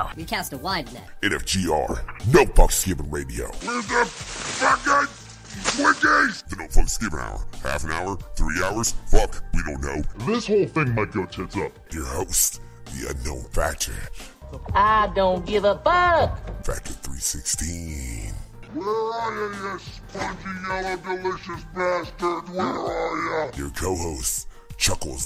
hour. We cast a wide net. NFGR, No Fucks Given Radio. Where's the fucking Twinkies? The No Fucks Given Hour. Half an hour? 3 hours? Fuck, we don't know. This whole thing might go tits up. Your host, the unknown factor. I don't give a fuck. Factor 316. Where are you, you spongy yellow delicious bastard? Where are you? Your co-host, Chuckklez.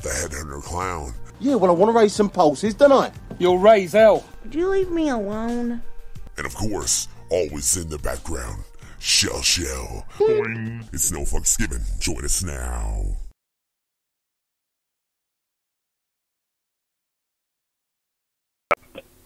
The headhunter clown. Yeah, well, I want to raise some pulses, don't I? You'll raise hell. Would you leave me alone? And of course, always in the background, Shell. Boing. It's No Fucks Given. Join us now.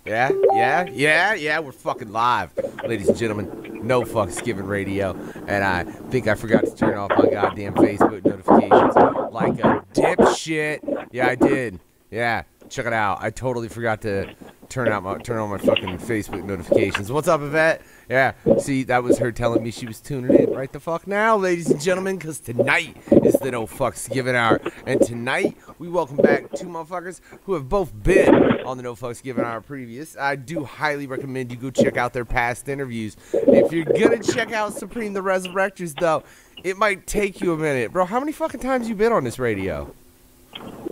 Yeah, we're fucking live, ladies and gentlemen. No Fucks Given Radio. And I think I forgot to turn off my goddamn Facebook notifications like a dipshit. Yeah, I did. Yeah, check it out. I totally forgot to turn on my fucking Facebook notifications. What's up, Yvette? Yeah, see, that was her telling me she was tuning in right the fuck now, ladies and gentlemen, because tonight is the No Fucks Given Hour. And tonight, we welcome back two motherfuckers who have both been on the No Fucks Given Hour previous. I do highly recommend you go check out their past interviews. If you're going to check out Supreem da Rezarekta, though, it might take you a minute. Bro, how many fucking times you been on this radio?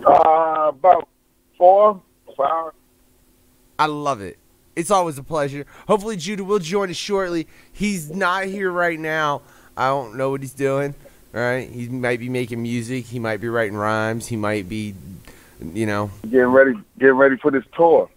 About 4, 5. I love it. It's always a pleasure. Hopefully Judah will join us shortly. He's not here right now. I don't know what he's doing. All right, he might be making music. He might be writing rhymes. He might be, you know, getting ready for this tour.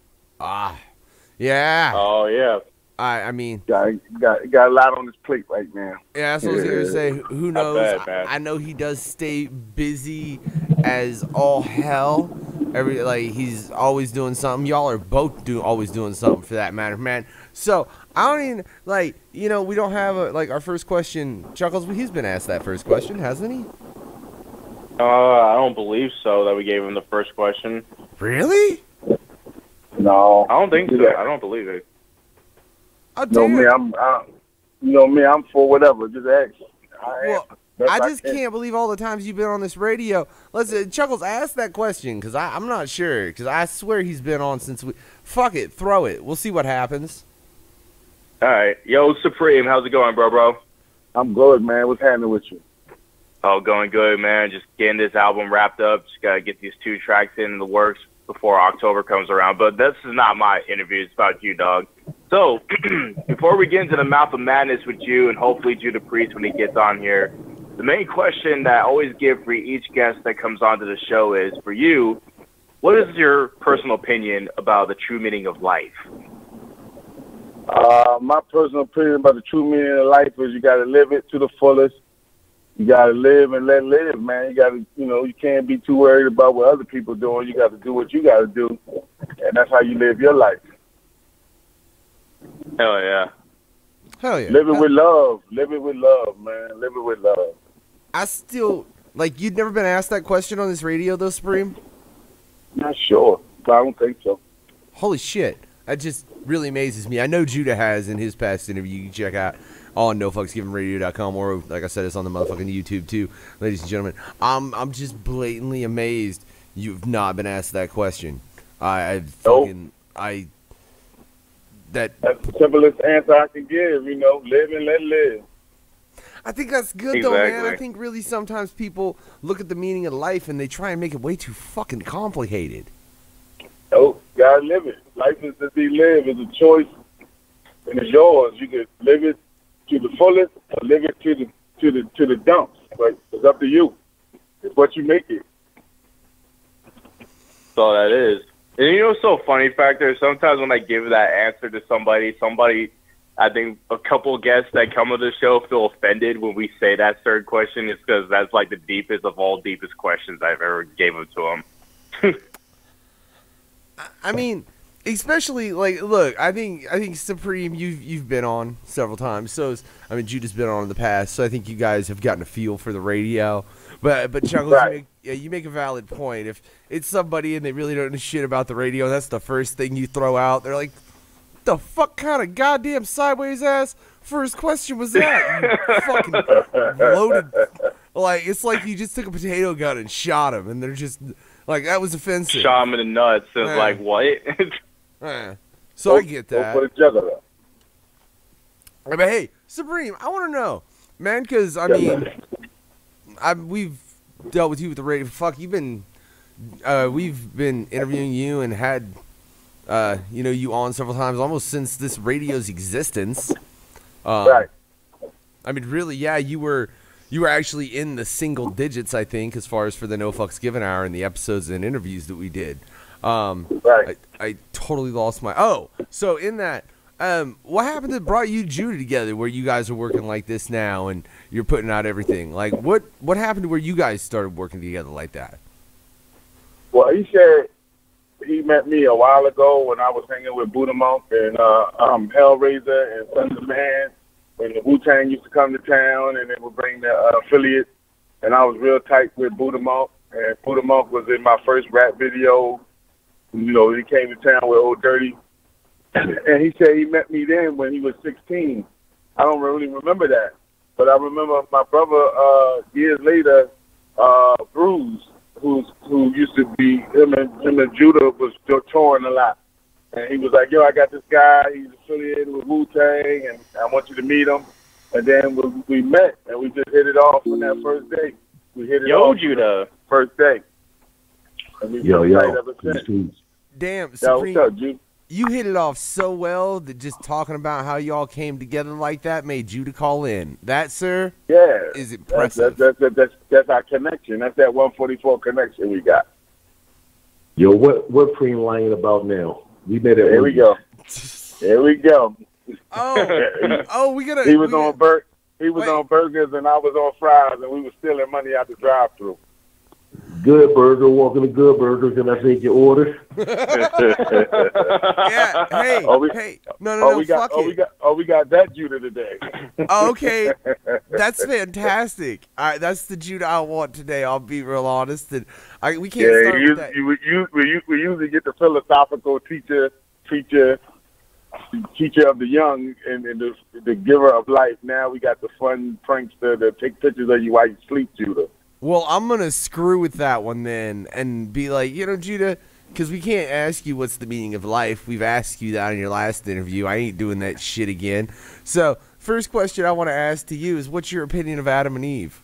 Yeah. Oh yeah. I mean, got a lot on his plate right now. Yeah, that's what I was gonna say. Who knows? Bad, man. I know he does stay busy as all hell. He's always doing something. Y'all are both always doing something for that matter, man. So I don't even we don't have our first question. Chuckles, he's been asked that first question, hasn't he? I don't believe so. That we gave him the first question. Really? No, I don't think so. I don't believe it. I'm for whatever. Just ask. I just can't believe all the times you've been on this radio. Chuckles, ask that question, because I'm not sure. Because I swear he's been on since we... Fuck it, throw it. We'll see what happens. All right. Yo, Supreme, how's it going, bro? I'm good, man. What's happening with you? Oh, going good, man. Just getting this album wrapped up. Just got to get these 2 tracks in the works before October comes around. But this is not my interview. It's about you, dog. So, before we get into the mouth of madness with you, and hopefully Judah Priest when he gets on here, the main question that I always give for each guest that comes onto the show is, for you, what is your personal opinion about the true meaning of life? My personal opinion about the true meaning of life is you got to live it to the fullest. You got to live and let live, man. You got to, you can't be too worried about what other people are doing. You got to do what you got to do, and that's how you live your life. Hell yeah. Hell yeah. Live it with love. Live it with love, man. Live it with love. I still, you'd never been asked that question on this radio, though, Supreme? Not sure, but I don't think so. Holy shit. That just really amazes me. I know Judah has in his past interview. You can check out on NoFucksGivenRadio.com, or, like I said, it's on the motherfucking YouTube, too. Ladies and gentlemen, I'm just blatantly amazed you've not been asked that question. That's the simplest answer I can give, live and let live. I think that's good, though, man. I think really sometimes people look at the meaning of life and they try and make it way too fucking complicated. Oh, you gotta live it. Life is to be lived. It's a choice, and it's yours. You can live it to the fullest or live it to the dumps. But it's up to you. It's what you make it. That's all that is. And what's so funny, Factor? Sometimes when I give that answer to somebody, I think a couple of guests that come to the show feel offended when we say that third question. It's because that's the deepest of all deepest questions I've ever given to them. I mean, especially look, I think Supreme, you've been on several times. Judah's been on in the past, so I think you guys have gotten a feel for the radio. But Chuckles, right. you make a valid point. If it's somebody and they really don't know shit about the radio, that's the first thing you throw out. They're like, the fuck kind of goddamn sideways ass first question was that? You fucking loaded. It's like you just took a potato gun and shot him, and they're just Like, that was offensive. Shot him in the nuts. It's like, what? So I get that. Put a juggler. But hey, Supreme, I want to know, man, because, I mean, we've dealt with you with the radio. Fuck, you've been, we've been interviewing you and had, you know, you on several times almost since this radio's existence. Right. I mean, really, yeah, you were actually in the single digits, I think, as far as for the No Fucks Given Hour and the episodes and interviews that we did. Right. I totally lost my... Oh, so in that, what happened that brought you Judah together where you guys are working like this now and you're putting out everything? Like, what happened to where you guys started working together like that? Well, he said he met me a while ago when I was hanging with Buddha Monk and Hellraiser and Sons of Man when the Wu-Tang used to come to town and they would bring the affiliate. And I was real tight with Buddha Monk. And Buddha Monk was in my first rap video. You know, he came to town with Old Dirty. And he said he met me then when he was 16. I don't really remember that. But I remember my brother, years later, Bruce, who used to be, him and Judah was touring a lot. And he was like, yo, I got this guy, he's affiliated with Wu-Tang, and I want you to meet him. And then we met, and we just hit it off on that first day. We hit it off Judah. First day. And we Yo. ever since. Damn, Supreme, what's up, Jude? you hit it off so well that just talking about how y'all came together like that made you to call in. That, sir, Yeah. is impressive. That's our connection. That's that 144 connection we got. Yo, what Preem lying about now? We made it. Here we go. Here we go. Oh, we gotta. He was on burgers and I was on fries, and we were stealing money out the drive-thru. Good Burger, walking to Good Burger. Can I take your order? Yeah. Hey. Hey. No. Fuck it. We got that Judah today. Okay, that's fantastic. All right, that's the Judah I want today. I'll be real honest, and we can't start with that. We usually get the philosophical teacher of the young and the giver of life. Now we got the fun prankster that take pictures of you while you sleep, Judah. Well, I'm going to screw with that one then and be like, you know, Judah, because we can't ask you what's the meaning of life. We've asked you that in your last interview. I ain't doing that shit again. So, first question I want to ask to you is, what's your opinion of Adam and Eve?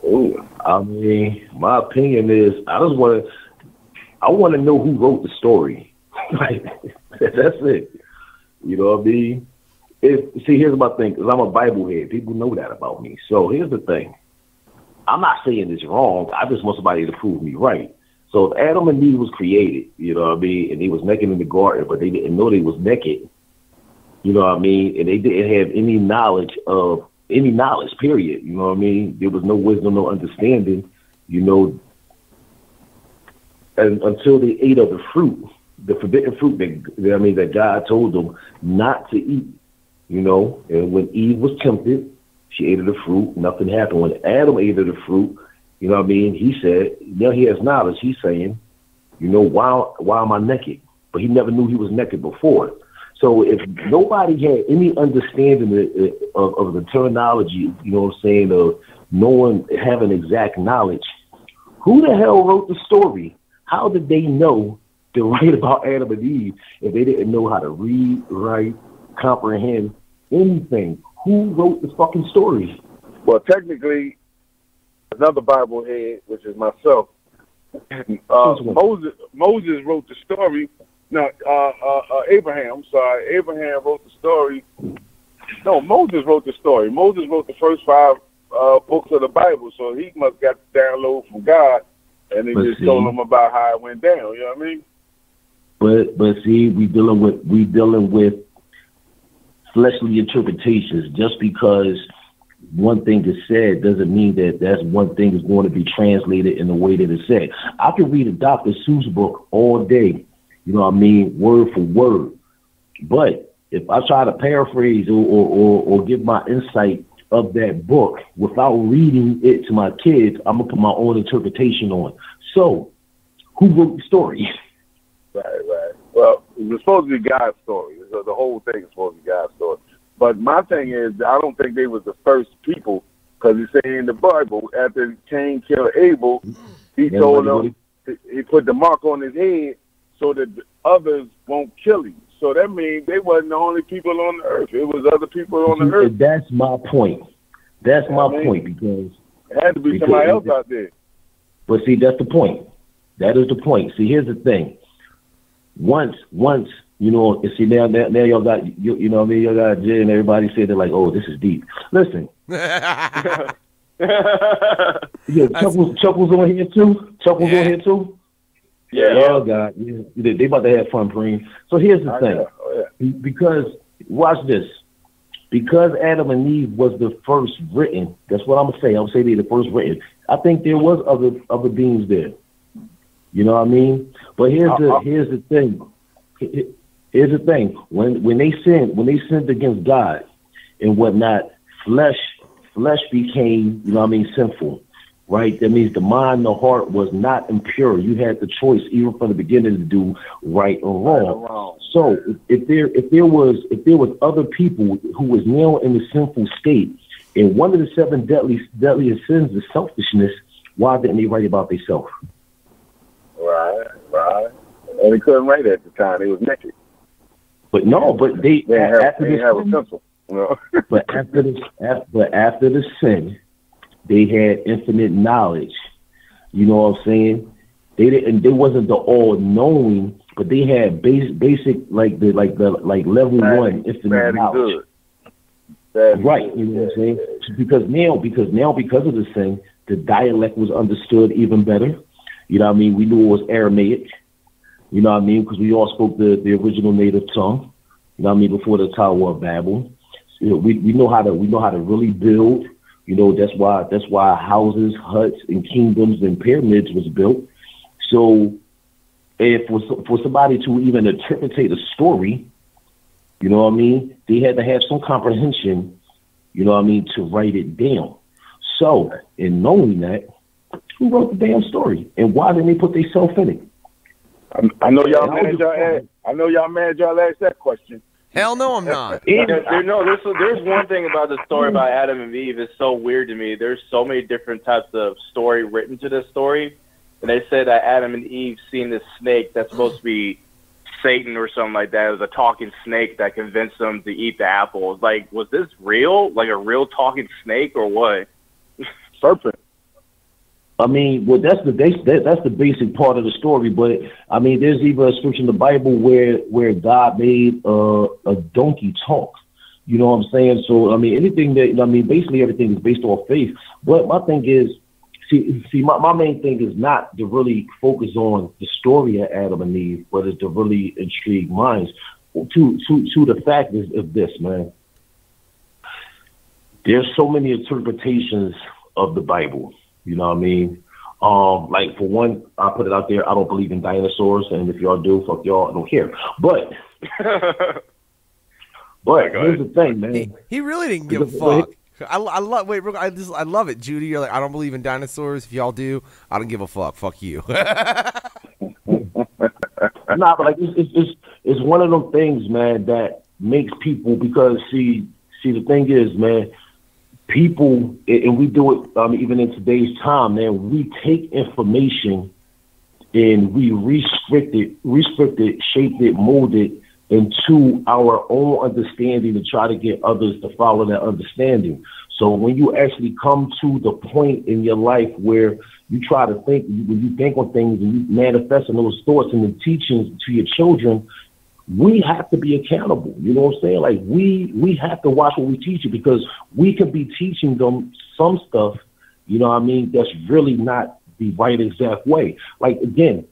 Oh, I mean, my opinion is I want to know who wrote the story. Like, that's it. You know what I mean? Here's my thing, because I'm a Bible head. People know that about me. So here's the thing. I'm not saying it's wrong. I just want somebody to prove me right. So if Adam and Eve was created, you know what I mean, and they was naked in the garden, but they didn't know they was naked, you know what I mean, and they didn't have any knowledge, period. You know what I mean? There was no wisdom, no understanding, you know, and until they ate of the fruit, the forbidden fruit that God told them not to eat. You know, and when Eve was tempted, she ate of the fruit. Nothing happened. When Adam ate of the fruit, you know what I mean? He said, now he has knowledge. He's saying, you know, why am I naked? But he never knew he was naked before. So if nobody had any understanding of the terminology, you know what I'm saying, of knowing, having exact knowledge, who the hell wrote the story? How did they know to write about Adam and Eve if they didn't know how to read, write, comprehend anything? Who wrote the fucking story? Well, technically, another Bible head, which is myself, Moses wrote the story. No, Abraham. I'm sorry. Abraham wrote the story. No, Moses wrote the story. Moses wrote the first 5 books of the Bible, so he must got the download from God, and he just told him about how it went down. You know what I mean? But see, we dealing with fleshly interpretations. Just because one thing is said doesn't mean that that's one thing is going to be translated in the way that it's said. I could read a Dr. Seuss book all day, you know what I mean, word for word. But if I try to paraphrase or give my insight of that book without reading it to my kids, I'm going to put my own interpretation on. So, who wrote the story? Right. Well, it was supposed to be God's story. So the whole thing is supposed to be God's story. But my thing is, I don't think they was the first people, because it say in the Bible, after Cain killed Abel, he told them he put the mark on his head so that the others won't kill him. So that means they wasn't the only people on the earth. It was other people on the earth. That's my point. That's my point, because it had to be somebody else out there. But see, that's the point. That is the point. See, here's the thing. Once you know, see now y'all got you know what I mean, y'all got Jay and everybody said they're like, oh, this is deep. Listen. Yeah, Chuckklez on here too. Chuckklez on here too. Yeah. Oh God, yeah. They about to have fun, Preem. So here's the thing. Because watch this. Because Adam and Eve was the first written, that's what I'm gonna say. I'm gonna say they're the first written. I think there was other beings there. You know what I mean? But here's the thing. Here's the thing. When they sinned against God and whatnot, flesh became, you know what I mean, sinful. Right? That means the mind, the heart was not impure. You had the choice even from the beginning to do right or wrong. So if there was other people who was now in the sinful state, and one of the 7 deadliest sins is selfishness, why didn't they write about themselves? Right. And they couldn't write at the time. They was naked. But no, but they didn't have a pencil. You know? But after the sin, they had infinite knowledge. You know what I'm saying? They wasn't the all knowing, but they had basic like level 1 infinite knowledge. Right, you know what I'm saying? Because of the sin, the dialect was understood even better. You know what I mean? We knew it was Aramaic. You know what I mean? Because we all spoke the original native tongue. You know what I mean? Before the Tower of Babel, so we know how to really build. You know, that's why houses, huts, and kingdoms and pyramids was built. So, if for somebody to even interpret a story, you know what I mean, they had to have some comprehension, you know what I mean, to write it down. So, in knowing that, who wrote the damn story, and why didn't they put themselves in it? I know y'all mad y'all asked that question. Hell no, I'm not. There's one thing about the story about Adam and Eve. It's so weird to me. There's so many different types of story written to this story. And they said that Adam and Eve seen this snake that's supposed to be Satan or something like that. It was a talking snake that convinced them to eat the apple. Like, was this real? Like a real talking snake or what? Serpent. I mean, well, that's the basic part of the story. But I mean, there's even a scripture in the Bible where God made a donkey talk. You know what I'm saying? So I mean, basically everything is based off faith. But my thing is, my main thing is not to really focus on the story of Adam and Eve, but it's to really intrigue minds. To the fact of this, man. There's so many interpretations of the Bible. You know what I mean? Like for one, I put it out there, I don't believe in dinosaurs, and if y'all do, fuck y'all, I don't care. But here's the thing, man. He really didn't give a fuck. I love it, Judy. You're like, I don't believe in dinosaurs. If y'all do, I don't give a fuck. Fuck you. Nah, but like it's one of them things, man, that makes people, because see the thing is, man, people, and we do it even in today's time, man, we take information and we restrict it, shape it, mold it into our own understanding to try to get others to follow that understanding. So when you actually come to the point in your life where you try to think, when you think on things and you manifest those thoughts and the teachings to your children, we have to be accountable. You know what I'm saying? Like we have to watch what we teach you, because we could be teaching them some stuff, you know what I mean, that's really not the right exact way. Like, again,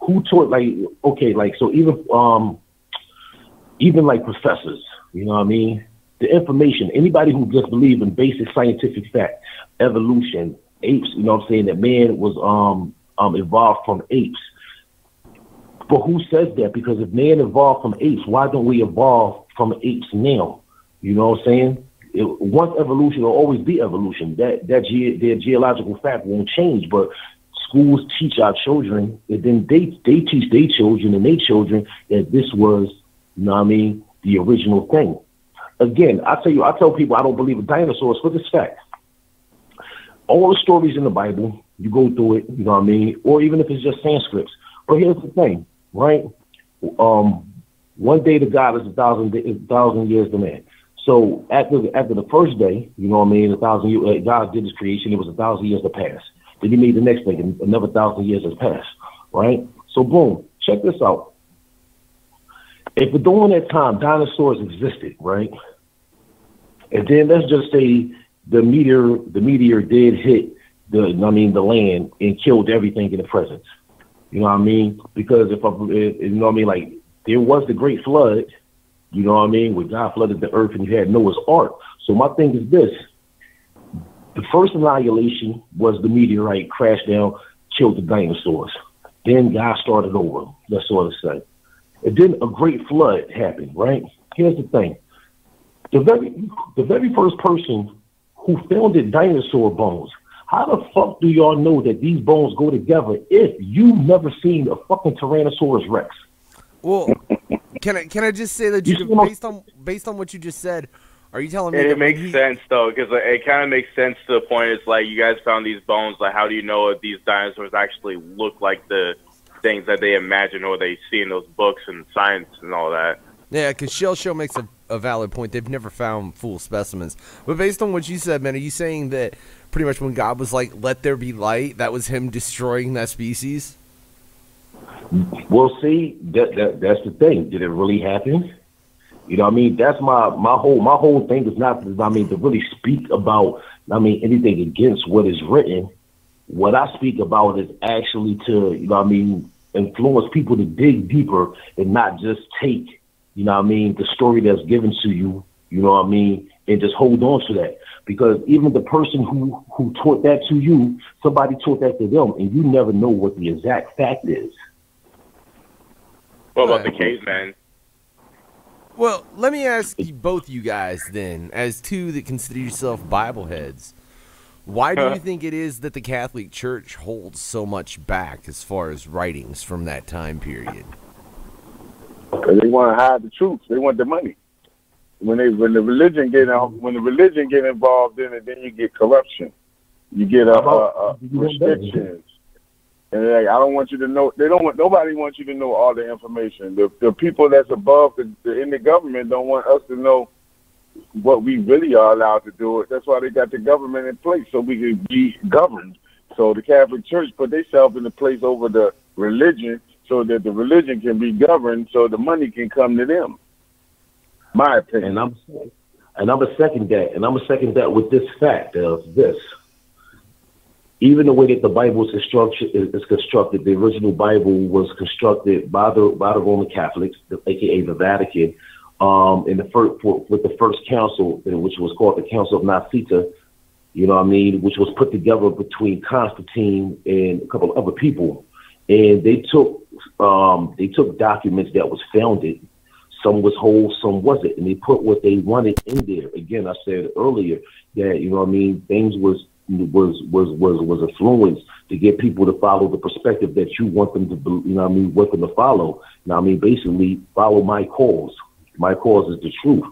who taught, like, okay, like, so even like professors, you know what I mean? The information, anybody who just believes in basic scientific fact, evolution, apes, you know what I'm saying, that man was evolved from apes. But who says that? Because if man evolved from apes, why don't we evolve from apes now? You know what I'm saying? Once evolution will always be evolution. Their geological fact won't change. But schools teach our children, and then they teach their children and their children that this was, you know what I mean, the original thing. Again, I tell people I don't believe in dinosaurs for this fact. All the stories in the Bible, you go through it, you know what I mean? Or even if it's just Sanskrit. But here's the thing, right? One day to God is a thousand years to man. So after the first day, you know what I mean, 1,000 years, God did his creation, it was 1,000 years to pass. Then he made the next thing, and another 1,000 years has passed, right? So boom, check this out. If during that time dinosaurs existed, right? And then let's just say the meteor did hit the land and killed everything in the presence. You know what I mean? Because you know what I mean, like there was the great flood, you know what I mean, where God flooded the earth and you had Noah's Ark. So my thing is this: the first annihilation was the meteorite crashed down, killed the dinosaurs. Then God started over. That's all to say. And then a great flood happened, right? Here's the thing. The very first person who founded dinosaur bones, how the fuck do y'all know that these bones go together if you never seen a fucking Tyrannosaurus Rex? Well, can I just say that based on what you just said, are you telling me it makes sense though, because it kind of makes sense to the point. It's like you guys found these bones. Like, how do you know if these dinosaurs actually look like the things that they imagine or they see in those books and science and all that? Yeah, because Shell Show makes a valid point. They've never found full specimens. But based on what you said, man, are you saying that pretty much when God was like, let there be light, that was him destroying that species? Well, see, that's the thing. Did it really happen? You know what I mean? That's my whole thing is not, to really speak about, anything against what is written. What I speak about is actually to, influence people to dig deeper and not just take, the story that's given to you, and just hold on to that. Because even the person who taught that to you, somebody taught that to them, and you never know what the exact fact is. What about the caveman? Well, let me ask both you guys then, as two that consider yourself Bible heads, why do you think it is that the Catholic Church holds so much back as far as writings from that time period? Because they want to hide the truth. They want the money. When the religion get involved in it, then you get corruption. You get restrictions. And like, I don't want you to know. Nobody wants you to know all the information. The people that's above in the government don't want us to know what we really are allowed to do. That's why they got the government in place, so we can be governed. So the Catholic Church put themselves in the place over the religion, so that the religion can be governed, so the money can come to them. My opinion. And I'm a second that. And I'm a second that with this fact of this. Even the way that the Bible is constructed, the original Bible was constructed by the Roman Catholics, aka the Vatican, with the first council, which was called the Council of Nicaea, which was put together between Constantine and a couple of other people, and they took documents that was founded. Some was whole, some wasn't, and they put what they wanted in there. Again, I said earlier that things was influenced to get people to follow the perspective that you want them to, want them to follow. Basically follow my cause. My cause is the truth.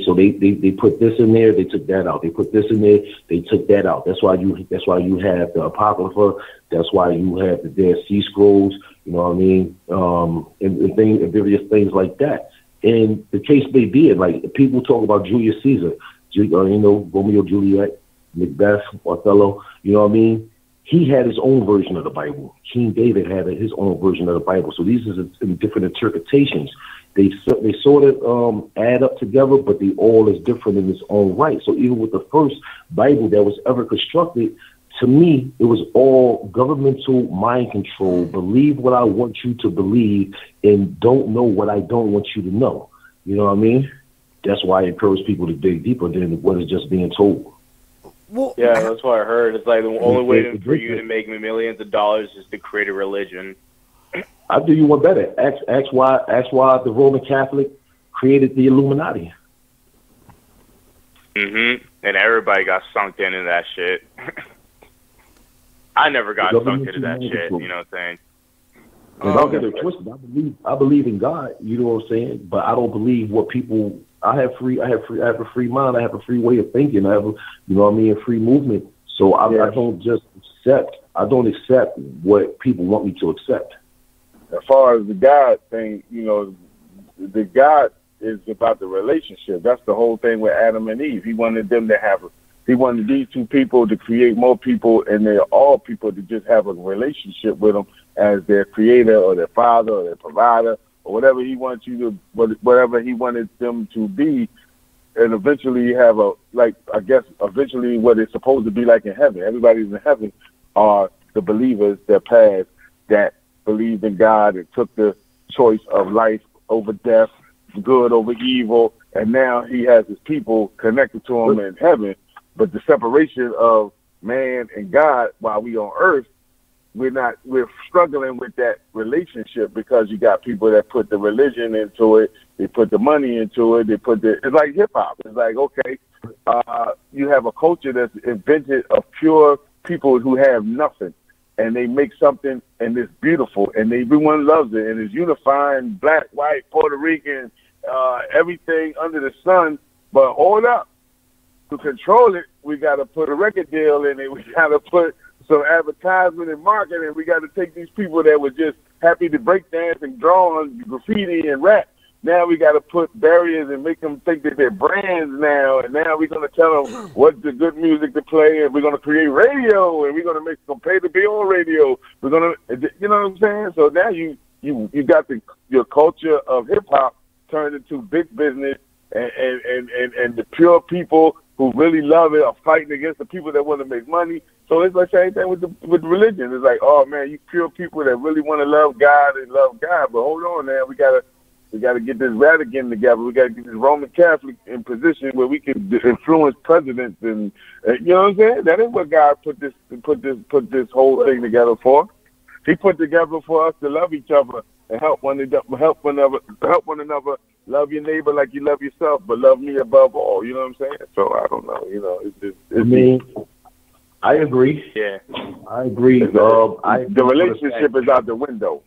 So they put this in there, they took that out. They put this in there, they took that out. That's why you have the Apocrypha. That's why you have the Dead Sea Scrolls. And various things like that. And the case may be, like people talk about Julius Caesar, Romeo, Juliet, Macbeth, Othello, he had his own version of the Bible. King David had his own version of the Bible. So these are different interpretations. They sort of add up together, but they all is different in its own right. So even with the first Bible that was ever constructed, to me, it was all governmental mind control. Believe what I want you to believe and don't know what I don't want you to know. You know what I mean? That's why I encourage people to dig deeper than what is just being told. Well, yeah, that's what I heard. It's like the only way for you to make millions of dollars is to create a religion. I'll do you one better. Ask why the Roman Catholic created the Illuminati. And everybody got sunk into that shit. I never got sunk into that shit. You know what I'm saying? And don't get it twisted. I believe in God. You know what I'm saying? But I don't believe what people. I have a free mind. I have a free way of thinking. I have a free movement. So I don't just accept. I don't accept what people want me to accept. As far as the God thing, you know, the God is about the relationship. That's the whole thing with Adam and Eve. He wanted them to have, he wanted these two people to create more people, and they're all people to just have a relationship with him as their creator or their father or their provider or whatever he wants you to, whatever he wanted them to be. And eventually have a, like, I guess, eventually what it's supposed to be like in heaven. Everybody's in heaven are the believers that passed, that believed in God and took the choice of life over death, good over evil, and now he has his people connected to him in heaven. But the separation of man and God while we on earth, we're struggling with that relationship because you got people that put the religion into it, they put the money into it, it's like hip hop. It's like, okay, you have a culture that's invented of pure people who have nothing, and they make something and it's beautiful and everyone loves it and it's unifying black, white, Puerto Rican, everything under the sun. But hold up, to control it, we got to put a record deal in it. We got to put some advertisement and marketing. We got to take these people that were just happy to break dance and draw on graffiti and rap. Now we got to put barriers and make them think that they're brands now. And now we're going to tell them what's the good music to play. And we're going to create radio, and we're going to make them pay to be on radio. We're going to, you know what I'm saying? So now you got your culture of hip hop turned into big business, and the pure people who really love it are fighting against the people that want to make money. So it's like the same thing with religion. It's like, oh man, you pure people that really want to love God and love God, but hold on now, we gotta get this Vatican together. We gotta get this Roman Catholic in position where we can influence presidents, and you know what I'm saying? That is what God put this whole thing together for. He put together for us to love each other and help one another. Love your neighbor like you love yourself, but love me above all. You know what I'm saying? So I don't know. You know, I agree. Yeah, I agree. The relationship is out the window.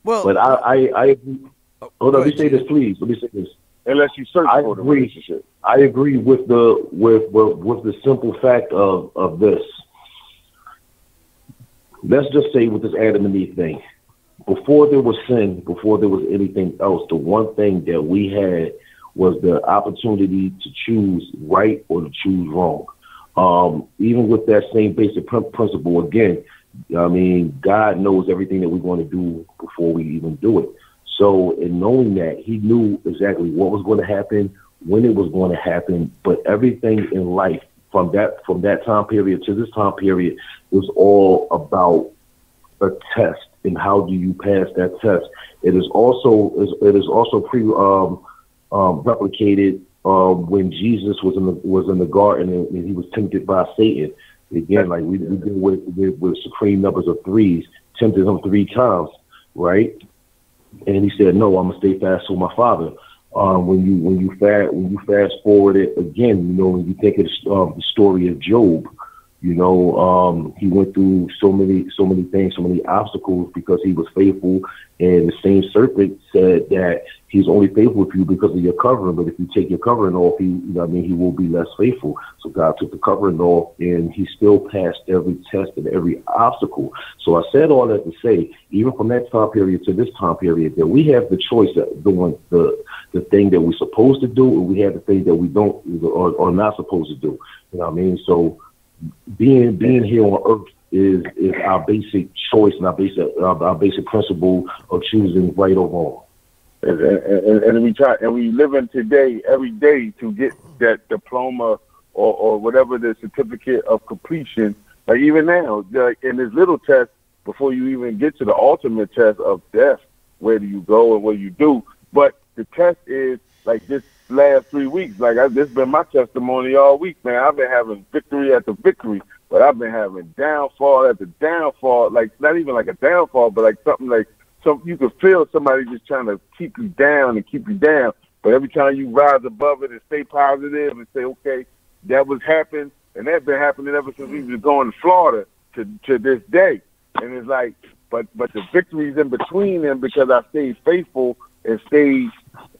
Well, but I agree. Hold on, let me say this, please. Let me say this. Unless you search for the relationship. I agree with the simple fact of this. Let's just say with this Adam and Eve thing. Before there was sin, before there was anything else, the one thing that we had was the opportunity to choose right or to choose wrong. Even with that same basic principle, again, I mean, God knows everything that we're going to do before we even do it. So in knowing that, he knew exactly what was going to happen, when it was going to happen, but everything in life from that time period to this time period was all about a test. And how do you pass that test? It is also replicated when Jesus was in the garden and he was tempted by Satan. Again, like we did with supreme numbers of threes, tempted him 3 times, right? And he said, "No, I'm gonna stay fast with my Father." When you fast forward it again, you know, when you think of the story of Job. You know, he went through so many things, so many obstacles because he was faithful. And the same serpent said that he's only faithful with you because of your covering. But if you take your covering off, he will be less faithful. So God took the covering off, and he still passed every test and every obstacle. So I said all that to say, even from that time period to this time period, that we have the choice of doing the thing that we're supposed to do, and we have the thing that we don't or not supposed to do. You know what I mean? So being here on earth is our basic choice and our basic principle of choosing right or wrong. And we try, and we live in today every day to get that diploma or whatever the certificate of completion. Like even now, like in this little test before you even get to the ultimate test of death, where do you go and what do you do? But the test is like this last 3 weeks, like this been my testimony all week, man. I've been having victory after victory, but I've been having downfall after downfall, like not even like a downfall, but like something like you could feel somebody just trying to keep you down and keep you down. But every time you rise above it and stay positive and say, okay, that was happening, and that's been happening ever since we was going to Florida to this day. And it's like, but the victories in between them because I stayed faithful and stay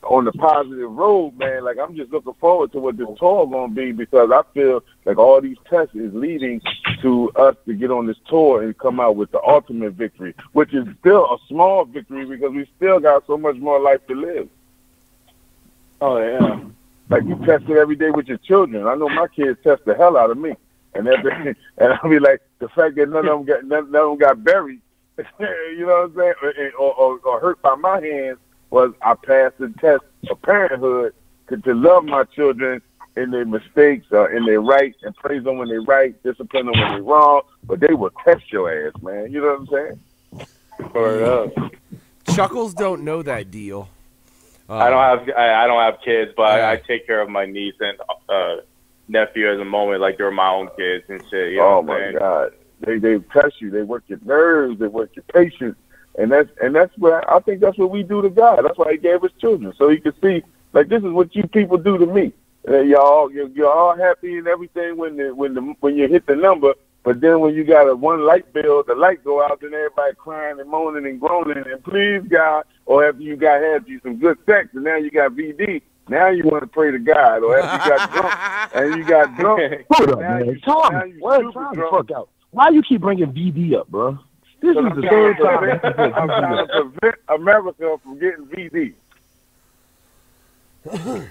on the positive road, man. Like, I'm just looking forward to what this tour gonna be, because I feel like all these tests is leading to us to get on this tour and come out with the ultimate victory, which is still a small victory because we still got so much more life to live. Oh yeah. Like, you test it every day with your children. I know my kids test the hell out of me, and everything. And I be like, the fact that none of them got buried, you know what I'm saying, or hurt by my hands, was I passed the test of parenthood to love my children in their mistakes, in their right, and praise them when they're right, discipline them when they're wrong. But they will test your ass, man. You know what I'm saying? Chuckles don't know that deal. I don't have kids, but I take care of my niece and nephew at the moment like they're my own kids and shit. You know oh my God, they test you. They work your nerves. They work your patience, and that's what I think. That's what we do to God. That's why He gave us children, so He could see, like, this is what you people do to me. You're all happy and everything when you hit the number. But then when you got a one light bill, the light go out, then everybody crying and moaning and groaning and please God, or after you had you some good sex and now you got VD, now you want to pray to God, or after you got drunk and you got drunk. Hold up, man. Time the fuck out. Why you keep bringing VD up, bro? This is the third time. I'm trying to prevent America from getting VD.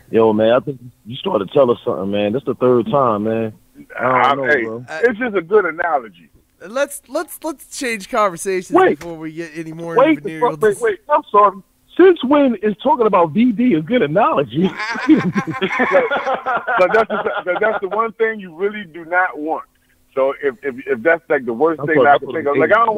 Yo, man, I think you started to tell us something, man. This the third time, man. I don't know, bro. It's just a good analogy. Let's change conversations before we get any more Wait, I'm sorry. Since when is talking about VD a good analogy? But that's the one thing you really do not want. So if that's like the worst thing I can think of, like I don't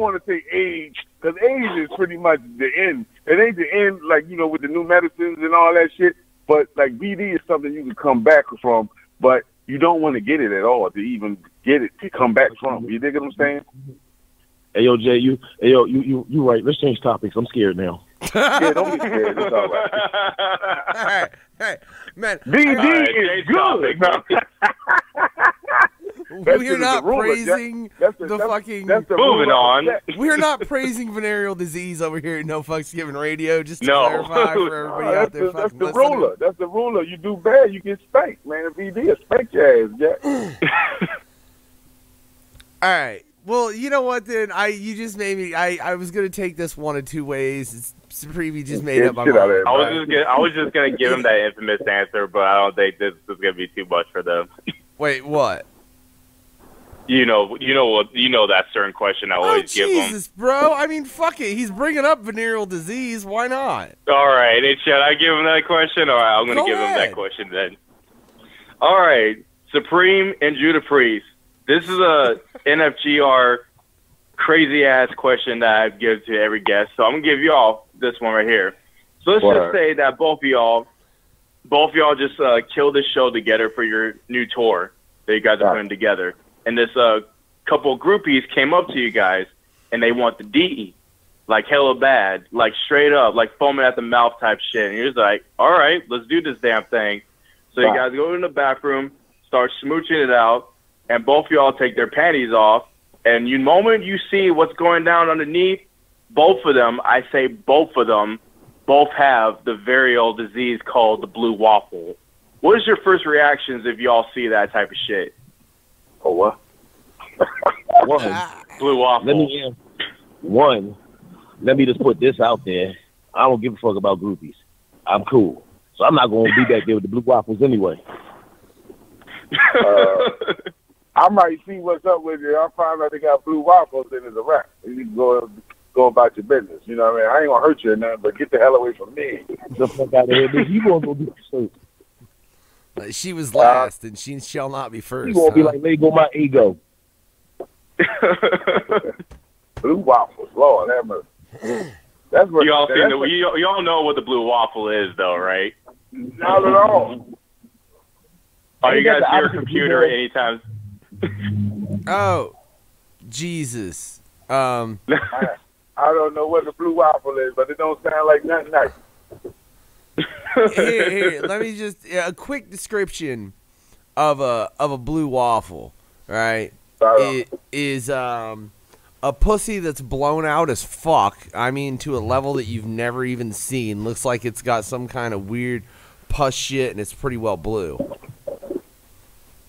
want to say age, because age is pretty much the end. It ain't the end, like, you know, with the new medicines and all that shit. But like VD is something you can come back from, but you don't want to get it at all to even get it to come back from. You dig what I'm saying? Hey yo, Jay, you right. Let's change topics. I'm scared now. Yeah, don't be scared. It's all right. Hey, man. VD is good. We're not praising Moving on. We're not praising venereal disease over here at No Fucks Given Radio. Just to clarify for everybody out there. That's the ruler. That's the ruler. You do bad, you get spanked, man. VD will spank your ass, Jack. All right. Well, you know what? Then you just made me. I was gonna take this one of two ways. Supreme, you just made up my mind. I was just gonna give him that infamous answer, but I don't think this is gonna be too much for them. Wait, what? You know that certain question I always give him. Jesus, bro. I mean, fuck it. He's bringing up venereal disease. Why not? All right. Should I give him that question? All right, I'm going to give him that question then. All right. Supreme and Judah Priest. This is a NFGR crazy-ass question that I give to every guest. So I'm going to give y'all this one right here. So let's just say that both of y'all just killed this show together for your new tour that you guys are putting together. And this couple groupies came up to you guys, and they want the D, like hella bad, like straight up, like foaming at the mouth type shit. And you're just like, all right, let's do this damn thing. So you guys go in the bathroom, start smooching it out, and both of y'all take their panties off. And the moment you see what's going down underneath, both of them, I say both of them, both have the venereal disease called the blue waffle. What is your first reactions if y'all see that type of shit? Oh, what? Blue waffle. Let me just put this out there. I don't give a fuck about groupies. I'm cool. So I'm not going to be back there with the blue waffles anyway. I might see what's up with it. I'll find out they got blue waffles, then it's a wrap. You can go about your business. You know what I mean? I ain't going to hurt you or nothing, but get the hell away from me. The fuck out of here, bitch. You going to go do your she was last, and she shall not be first. You gonna be like, let go my ego. Blue waffles, Lord have mercy. That's what y'all y'all know what the blue waffle is, though, right? Not at all. Oh, you guys hear a computer anytime? Oh, Jesus. I don't know what the blue waffle is, but it don't sound like nothing nice. Here, let me just a quick description of a blue waffle, right? It is A pussy that's blown out as fuck. I mean, to a level that you've never even seen. Looks like it's got some kind of weird pus shit, and it's pretty well blue.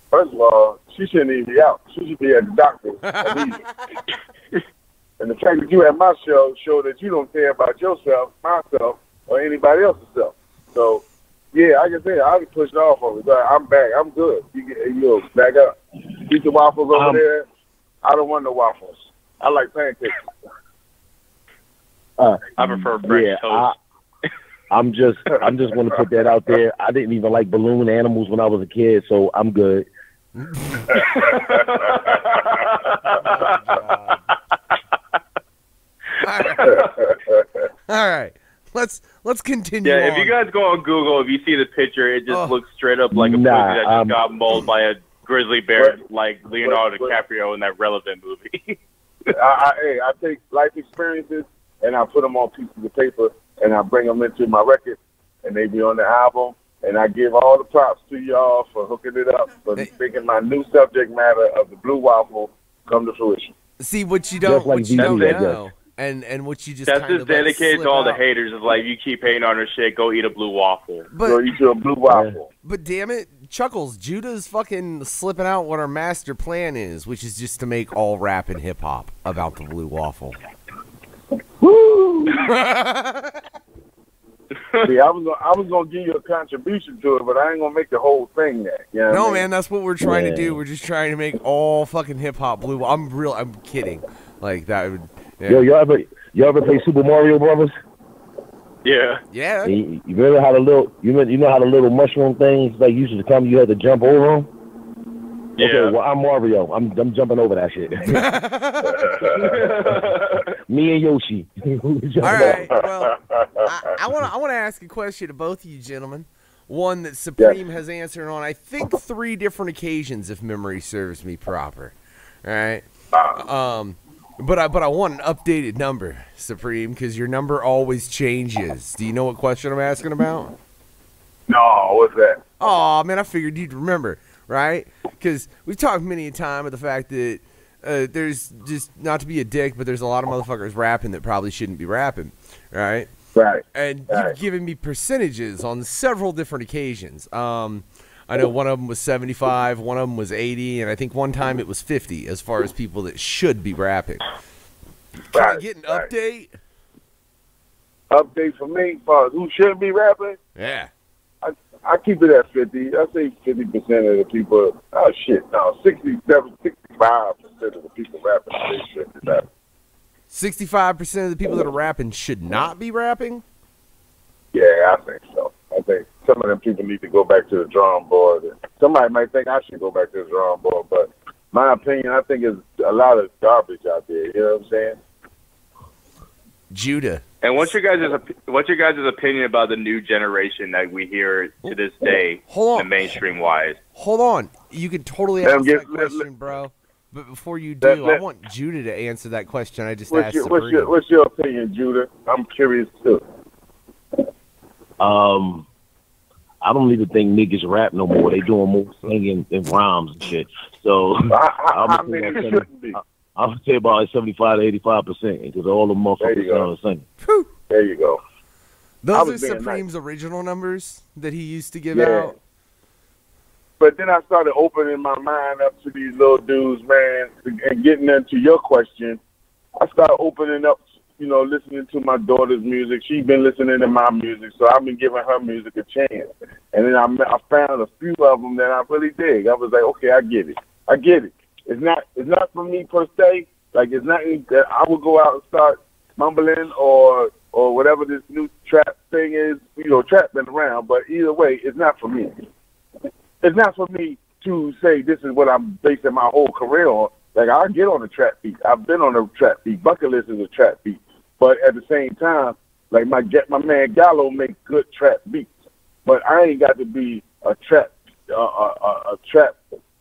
First of all, she shouldn't even be out. She should be at the doctor. And the fact that you at my show that you don't care about yourself, myself, or anybody else's self. So, yeah, I can say I already pushed off of it. But I'm back. I'm good. You back up. Eat the waffles over there. I don't want no waffles. I like pancakes. I prefer French toast. I'm just going to put that out there. I didn't even like balloon animals when I was a kid, so I'm good. All right. Let's continue. Yeah, if you guys go on Google, if you see the picture, it just looks straight up like a pussy that just got mauled by a grizzly bear, like Leonardo DiCaprio in that Relevant movie. I take life experiences and I put them on pieces of paper and I bring them into my record and they be on the album. And I give all the props to y'all for hooking it up, for making my new subject matter of the blue waffle come to fruition. See, what you don't know, and what you just that's kind just of dedicated to all the out. haters. Is like, you keep hating on her shit, go eat a blue waffle. Go eat you a blue waffle. But damn it, Chuckles, Judah's fucking slipping out what our master plan is, which is just to make all rap and hip hop about the blue waffle. Woo! See, I was gonna give you a contribution to it, but I ain't gonna make the whole thing that. You know No, what I mean? man, that's what we're trying to do. We're just trying to make all fucking hip hop blue. I'm kidding. Like that would. Yeah. Yo, y'all ever play Super Mario Brothers? Yeah. Yeah. You remember how the little you know how the little mushroom things like used to come? You had to jump over them. Yeah. Okay, well, I'm Mario. I'm jumping over that shit. Me and Yoshi. All right. Well, I want to ask a question to both of you gentlemen. One that Supreme has answered on, I think, 3 different occasions, if memory serves me proper. All right. But I want an updated number, Supreme, because your number always changes. Do you know what question I'm asking about? No, what's that? Oh man, I figured you'd remember, right? Because we've talked many a time of the fact that there's just, not to be a dick, but there's a lot of motherfuckers rapping that probably shouldn't be rapping, right? Right. And you've given me percentages on several different occasions. I know one of them was 75, one of them was 80, and I think one time it was 50 as far as people that should be rapping. Can I get an update? Update for me, as far as who shouldn't be rapping? Yeah. I keep it at 50. I say 50% of the people. Oh, shit. No, 67, 65% of the people rapping, they shouldn't be rapping. 65% of the people that are rapping should not be rapping? Yeah, I think so. I think some of them people need to go back to the drawing board. Somebody might think I should go back to the drawing board, but my opinion, I think, is a lot of garbage out there. You know what I'm saying? Judah. And what's your guys' opinion about the new generation that we hear to this day, the mainstream wise? Hold on. You can totally ask that question, bro. But before you do, I want Judah to answer that question I just asked. What's your opinion, Judah? I'm curious too. I don't even think niggas rap no more. They doing more singing and rhymes and shit. So I'm gonna say about 75 to 85% because all the motherfuckers are singing. There you go. Those are Supreme's original numbers that he used to give out. But then I started opening my mind up to these little dudes, man, and getting into your question. I started opening up, listening to my daughter's music. She's been listening to my music, so I've been giving her music a chance. And then I found a few of them that I really dig. I was like, okay, I get it. It's not for me per se. Like, it's not that I would go out and start mumbling or whatever this new trap thing is. Trap been around, but either way, it's not for me. It's not for me to say this is what I'm basing my whole career on. Like, I get on a trap beat. I've been on a trap beat. Bucket List is a trap beat. But at the same time, like my man Gallo make good trap beats. But I ain't got to be a trap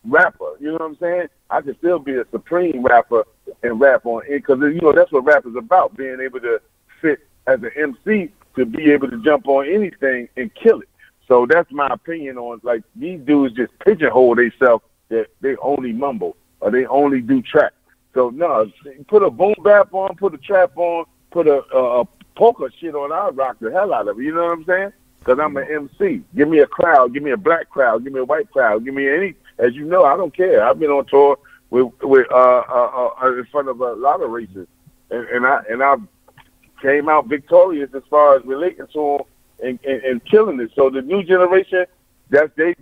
rapper. You know what I'm saying? I can still be a Supreme rapper and rap on it because, that's what rap is about, being able to fit as an MC to be able to jump on anything and kill it. So that's my opinion on, like, these dudes just pigeonhole themselves that they only mumble or they only do trap. So no, put a boom bap on, put a trap on, put a polka shit on. I'll rock the hell out of it. You know what I'm saying? Because I'm an MC. Give me a crowd. Give me a black crowd. Give me a white crowd. Give me any. As you know, I don't care. I've been on tour with in front of a lot of races, and I came out victorious as far as relating to them and killing it. So the new generation, that's their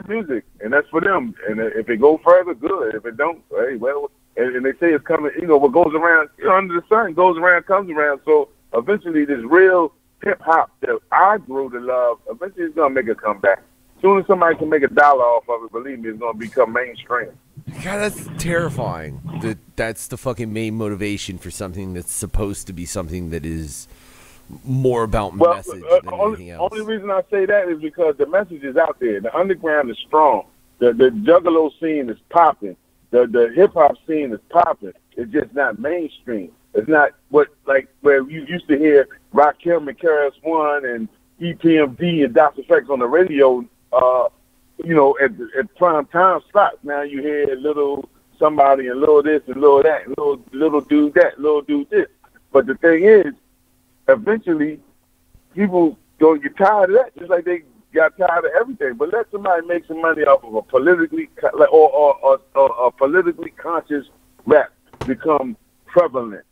music, and that's for them. And if it go further, good. If it don't, hey, well. And they say it's coming, what goes around, under the sun, goes around, comes around. So eventually this real hip-hop that I grew to love, eventually it's going to make a comeback. As soon as somebody can make $1 off of it, believe me, it's going to become mainstream. God, that's terrifying. That's the fucking main motivation for something that's supposed to be something that is more about message than anything else. Only reason I say that is because the message is out there. The underground is strong. The juggalo scene is popping. The hip-hop scene is popping. It's just not mainstream. It's not where you used to hear Rakim and KRS-One and EPMD and Dr. Effects on the radio, at prime time slots. Now you hear little somebody and little this and little that, and little dude that, little dude this. But the thing is, eventually, people don't get tired of that, just like they got tired of everything. But let somebody make some money off of a politically or politically conscious rap become prevalent.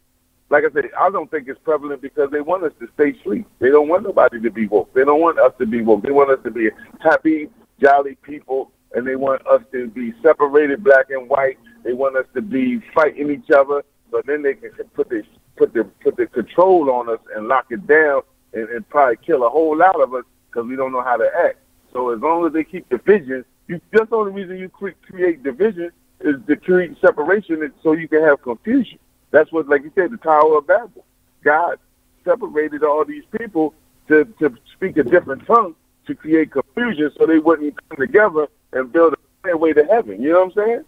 Like I said, I don't think it's prevalent because they want us to stay asleep. They don't want nobody to be woke. They don't want us to be woke. They want us to be happy, jolly people, and they want us to be separated, black and white. They want us to be fighting each other, so then they can put the control on us and lock it down and probably kill a whole lot of us because we don't know how to act. So as long as they keep division, that's the only reason you create division is to create separation so you can have confusion. That's what, like you said, the Tower of Babel. God separated all these people to speak a different tongue to create confusion so they wouldn't come together and build a way to heaven. You know what I'm saying?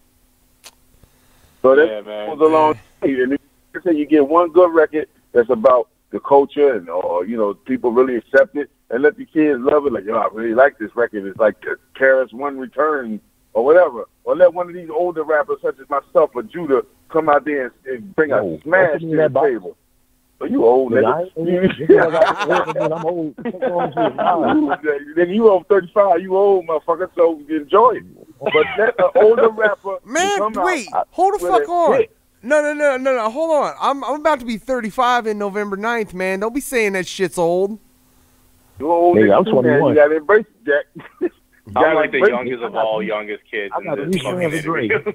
So that goes along. And if you say you get one good record that's about the culture and or people really accept it and let the kids love it, like, I really like this record. It's like KRS-One Return or whatever. Or let one of these older rappers such as myself or Judah come out there and bring a smash to the table. So you old, nigga. I'm old. Then you over 35, you old, motherfucker, so enjoy it. But let an older rapper hold the fuck on. No, hold on. I'm about to be 35 in November 9th, man. Don't be saying that shit's old. You old, nigga, I'm 21. Man. You gotta embrace it, Jack. I'm like the youngest of all youngest kids in this fucking interview.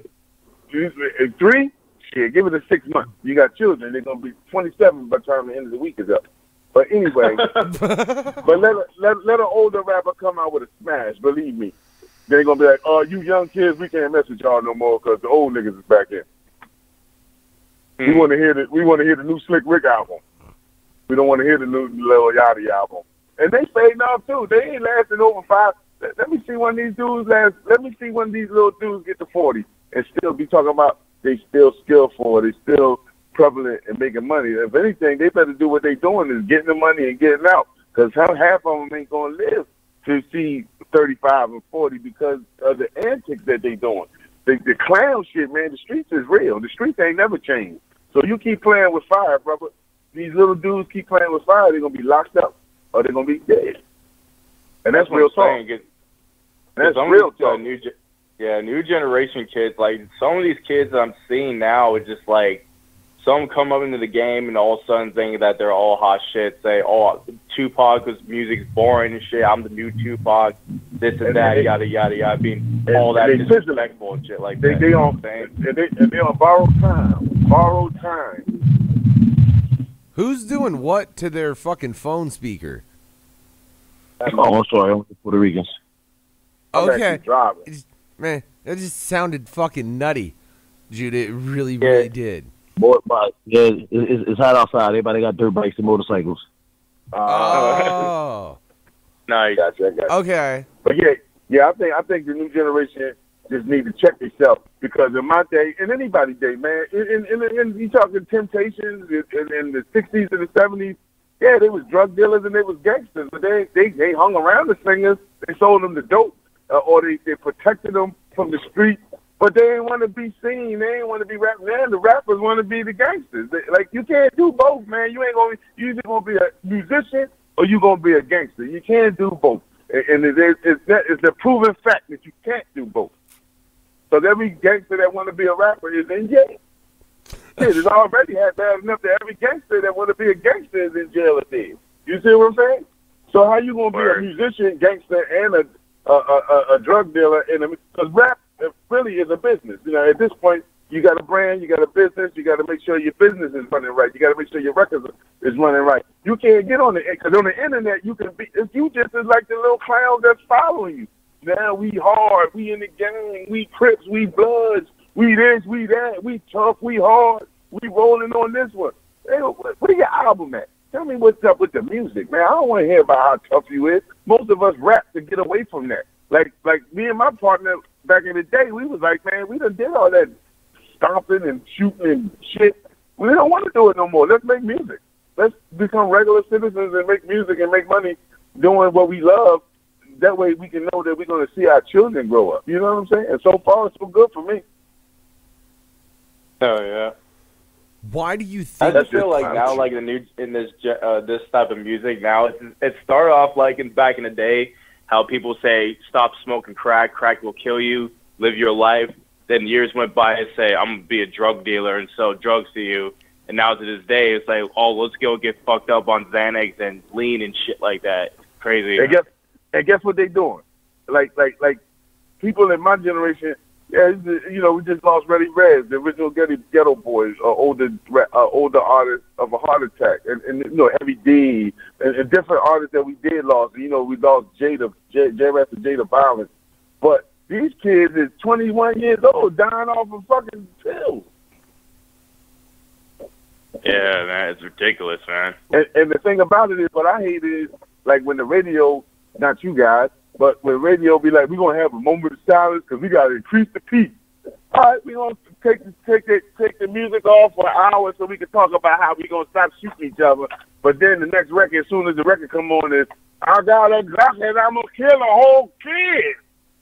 3? Shit, give it a 6 months. You got children, they're going to be 27 by the time the end of the week is up. But anyway, but let an older rapper come out with a smash, believe me. They're going to be like, oh, you young kids, we can't mess with y'all no more because the old niggas is back in. We want to hear the new Slick Rick album. We don't want to hear the new Lil Yachty album. And they fading off too. They ain't lasting over 5. Let me see one of these dudes let me see one of these little dudes get to 40 and still be talking about they still skillful, they still prevalent and making money. If anything, they better do what they doing is getting the money and getting out. Because half of them ain't going to live to see 35 and 40 because of the antics that they doing. The clown shit, man, the streets is real. The streets ain't never changed. So you keep playing with fire, brother. These little dudes keep playing with fire, they're going to be locked up or they're going to be dead. And that's real talk. That's real talk. New generation kids, like some of these kids that I'm seeing now is just like some come up into the game and all of a sudden think that they're all hot shit, say, oh, Tupac's music's boring and shit, I'm the new Tupac, this and that, yada, yada, yada, being all that disrespectful and shit like that. They on borrowed time. Who's doing what to their fucking phone speaker? Oh, I'm sorry, I'm Puerto Ricans. Okay. Man, that just sounded fucking nutty, Judah. It really, really did. Boy, it's hot outside. Everybody got dirt bikes and motorcycles. Oh. Nice. Gotcha. Okay. But I think the new generation just need to check themselves because in my day, in anybody's day, man, in you talking Temptations in the 60s and the 70s, yeah, they was drug dealers and they was gangsters, but they hung around the singers. They sold them the dope. Or they protected them from the street. But they ain't want to be seen. They ain't want to be rapping. Now the rappers want to be the gangsters. Like, you can't do both, man. You either gonna be a musician or you gonna be a gangster. You can't do both. And it's a proven fact that you can't do both. So every gangster that want to be a rapper is in jail. It's already bad enough that every gangster that want to be a gangster is in jail or dead. You see what I'm saying? So how you gonna be a musician, gangster, and a drug dealer? Because rap really is a business. You know, at this point, you got a brand, you got a business, you got to make sure your business is running right. You got to make sure your records is running right. You can't get on because on the internet you can be. You just is like the little clown that's following you. Now we hard, we in the gang, we Crips, we Bloods, we this, we that, we tough, we hard, we rolling on this one. Hey, where your album at? Tell me what's up with the music, man. I don't want to hear about how tough you is. Most of us rap to get away from that. Like me and my partner back in the day, we was like, man, we done did all that stomping and shooting and shit. We don't want to do it no more. Let's make music. Let's become regular citizens and make music and make money doing what we love. That way we can know that we're going to see our children grow up. You know what I'm saying? And so far, it's so good for me. Oh, yeah. Why do you think? I just feel like now, like in this type of music now, it started off like back in the day, how people say, stop smoking crack, crack will kill you, live your life. Then years went by and say, I'm going to be a drug dealer and sell drugs to you. And now to this day, it's like, oh, let's go get fucked up on Xanax and lean and shit like that. Crazy. And guess what they doing? Like people in my generation, you know, we just lost Reddy Rez, the original Ghetto Boys, older artist of a heart attack, and you know, Heavy D, and different artists that we did lost. You know, we lost Jada Violence, but these kids is 21 years old, dying off of fucking pills. Yeah, man, it's ridiculous, man. And the thing about it is, what I hate is, like, when the radio, not you guys, but when radio be like, we're going to have a moment of silence because we got to increase the peak. All right, we're going to take the music off for an hour so we can talk about how we're going to stop shooting each other. But then the next record, as soon as the record come on, is, I got a Glock and I'm going to kill a whole kid.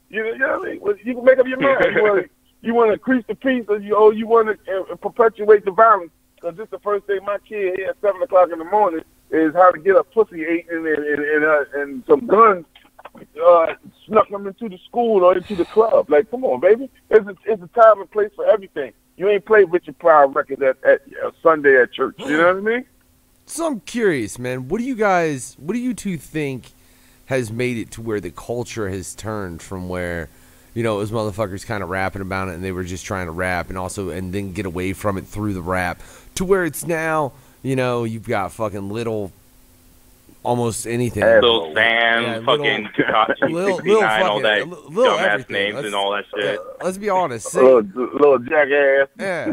You know what I mean? Well, you can make up your mind. You want to increase the peace, or you want to perpetuate the violence. Because this is the first thing my kid here at 7 o'clock in the morning is how to get a pussy ate and some guns snuck them into the school or into the club. Like, come on, baby. It's a time and place for everything. You ain't play Richard Pryor records at Sunday at church. You know what I mean? So I'm curious, man. What do you two think has made it to where the culture has turned from where, you know, it was motherfuckers kind of rapping about it and they were just trying to rap and then get away from it through the rap to where it's now, you know, you've got fucking Little, almost anything. Lil Sam, fucking Lil all that dumbass names and all that shit. Let's be honest. Little jackass. Yeah.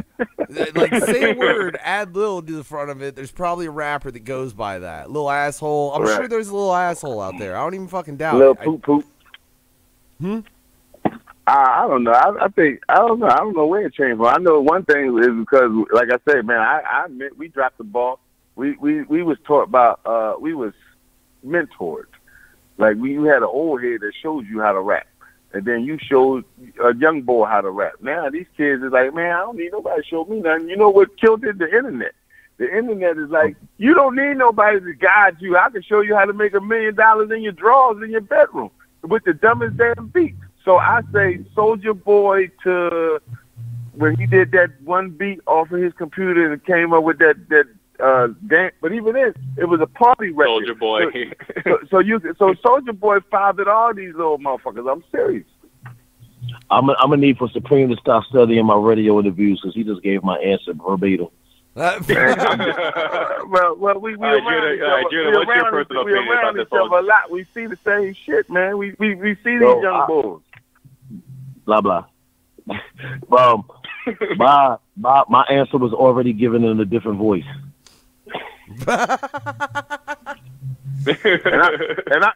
Like, say a word, add Lil to the front of it. There's probably a rapper that goes by that. Little asshole. I'm sure there's a little asshole out there. I don't even fucking doubt Lil it. Poop Poop. I don't know. I don't know where it came from. I know one thing is because, like I said, man, I admit we dropped the ball. We was taught about, we was mentored. Like, you had an old head that shows you how to rap. And then you showed a young boy how to rap. Now these kids is like, man, I don't need nobody to show me nothing. You know what killed it? The internet. The internet is like, you don't need nobody to guide you. I can show you how to make $1 million in your drawers in your bedroom with the dumbest damn beat. So I say Soulja Boy to when he did that one beat off of his computer and came up with that dance. But even then, it was a party record. Soulja Boy. So Soulja Boy fathered all these little motherfuckers. I'm serious. I'm gonna need for Supreme to stop studying my radio interviews because he just gave my answer verbatim. Well, we around each other a lot. We see the same shit, man. We see these young boys. Blah blah. My answer was already given in a different voice. and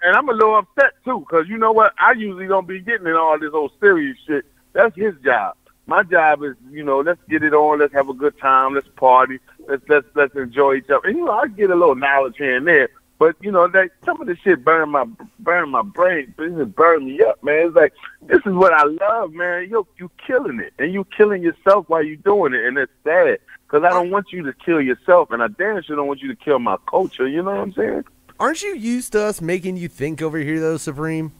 I'm a little upset too, because you know what? I usually don't be getting in all this old serious shit. That's his job. My job is, you know, let's get it on, let's have a good time, let's party, let's enjoy each other. And you know, I get a little knowledge here and there, But you know that some of the shit burn my brain. This is burn me up, man. It's like this is what I love, man. You killing it, and you killing yourself while you doing it, and it's sad because I don't want you to kill yourself, and I damn sure don't want you to kill my culture. You know what I'm saying? Aren't you used to us making you think over here, though, Supreme?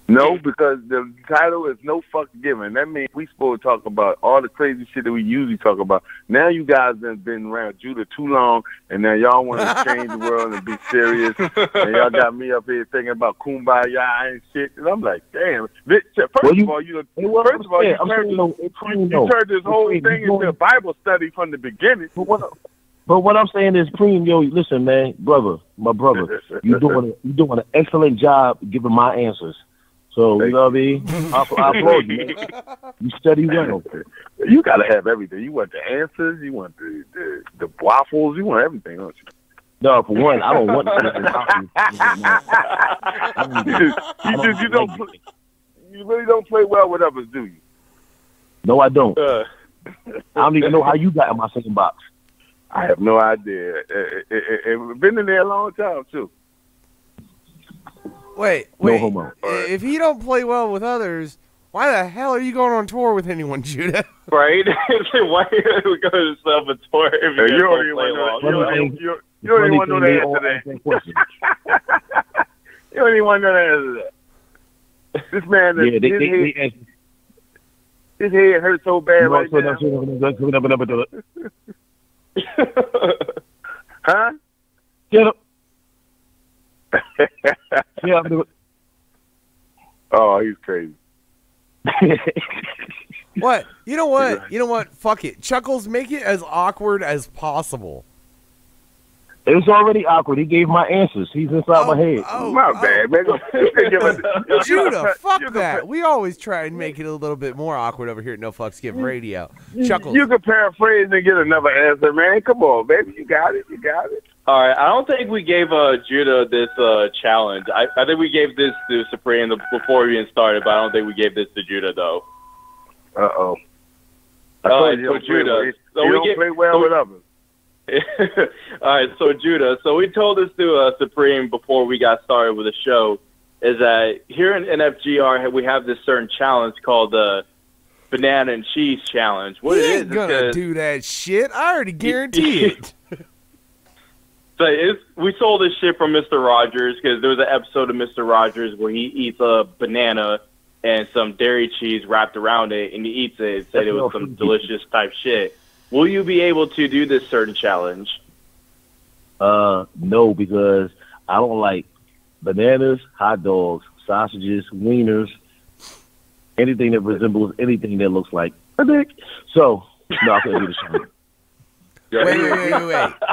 No, because the title is No Fuck Given. That means we supposed to talk about all the crazy shit that we usually talk about. Now you guys have been around Judah too long, and now y'all want to change the world and be serious. And y'all got me up here thinking about kumbaya and shit. And I'm like, damn. First of all, you turned this whole thing into a Bible study from the beginning. But what I'm saying is, Preem, yo, listen, man, my brother, you doing an excellent job giving my answers. So, you know what I mean? I applaud you, man. You study well. You got to have everything. You want the answers. You want the waffles. You want everything, don't you? No, for one, I don't want You really don't play well with others, do you? No, I don't. I don't even know how you got in my second box. I have no idea. Been in there a long time, too. Wait. No homo. If he don't play well with others, why the hell are you going on tour with anyone, Judah? Right? Why are we going to yourself a tour if you don't play well? You don't even want to know the answer to that. You don't even want to know the answer to that. This man, his head hurts so bad right now. Huh? Get up. Yeah, oh, he's crazy. What? You know what? Fuck it. Chuckles, make it as awkward as possible. It was already awkward. He gave my answers. He's inside my head. My bad, man. Judah, fuck that. We always try and make it a little bit more awkward over here at No Fucks Given Radio. Chuckles. You can paraphrase and get another answer, man. Come on, baby. You got it. All right, I don't think we gave Judah this challenge. I think we gave this to Supreme before we even started, but I don't think we gave this to Judah, though. Uh-oh. All right, so Judah. You don't play well with others. All right, so Judah. So we told this to Supreme before we got started with the show, is that here in NFGR we have this certain challenge called the Banana and Cheese Challenge. What it is? Ain't gonna do that shit. I already guarantee it. So we sold this shit from Mr. Rogers because there was an episode of Mr. Rogers where he eats a banana and some dairy cheese wrapped around it, and he eats it and said it was some delicious type shit. Will you be able to do this certain challenge? No, because I don't like bananas, hot dogs, sausages, wieners, anything that resembles anything that looks like a dick. So, no, I couldn't do the challenge.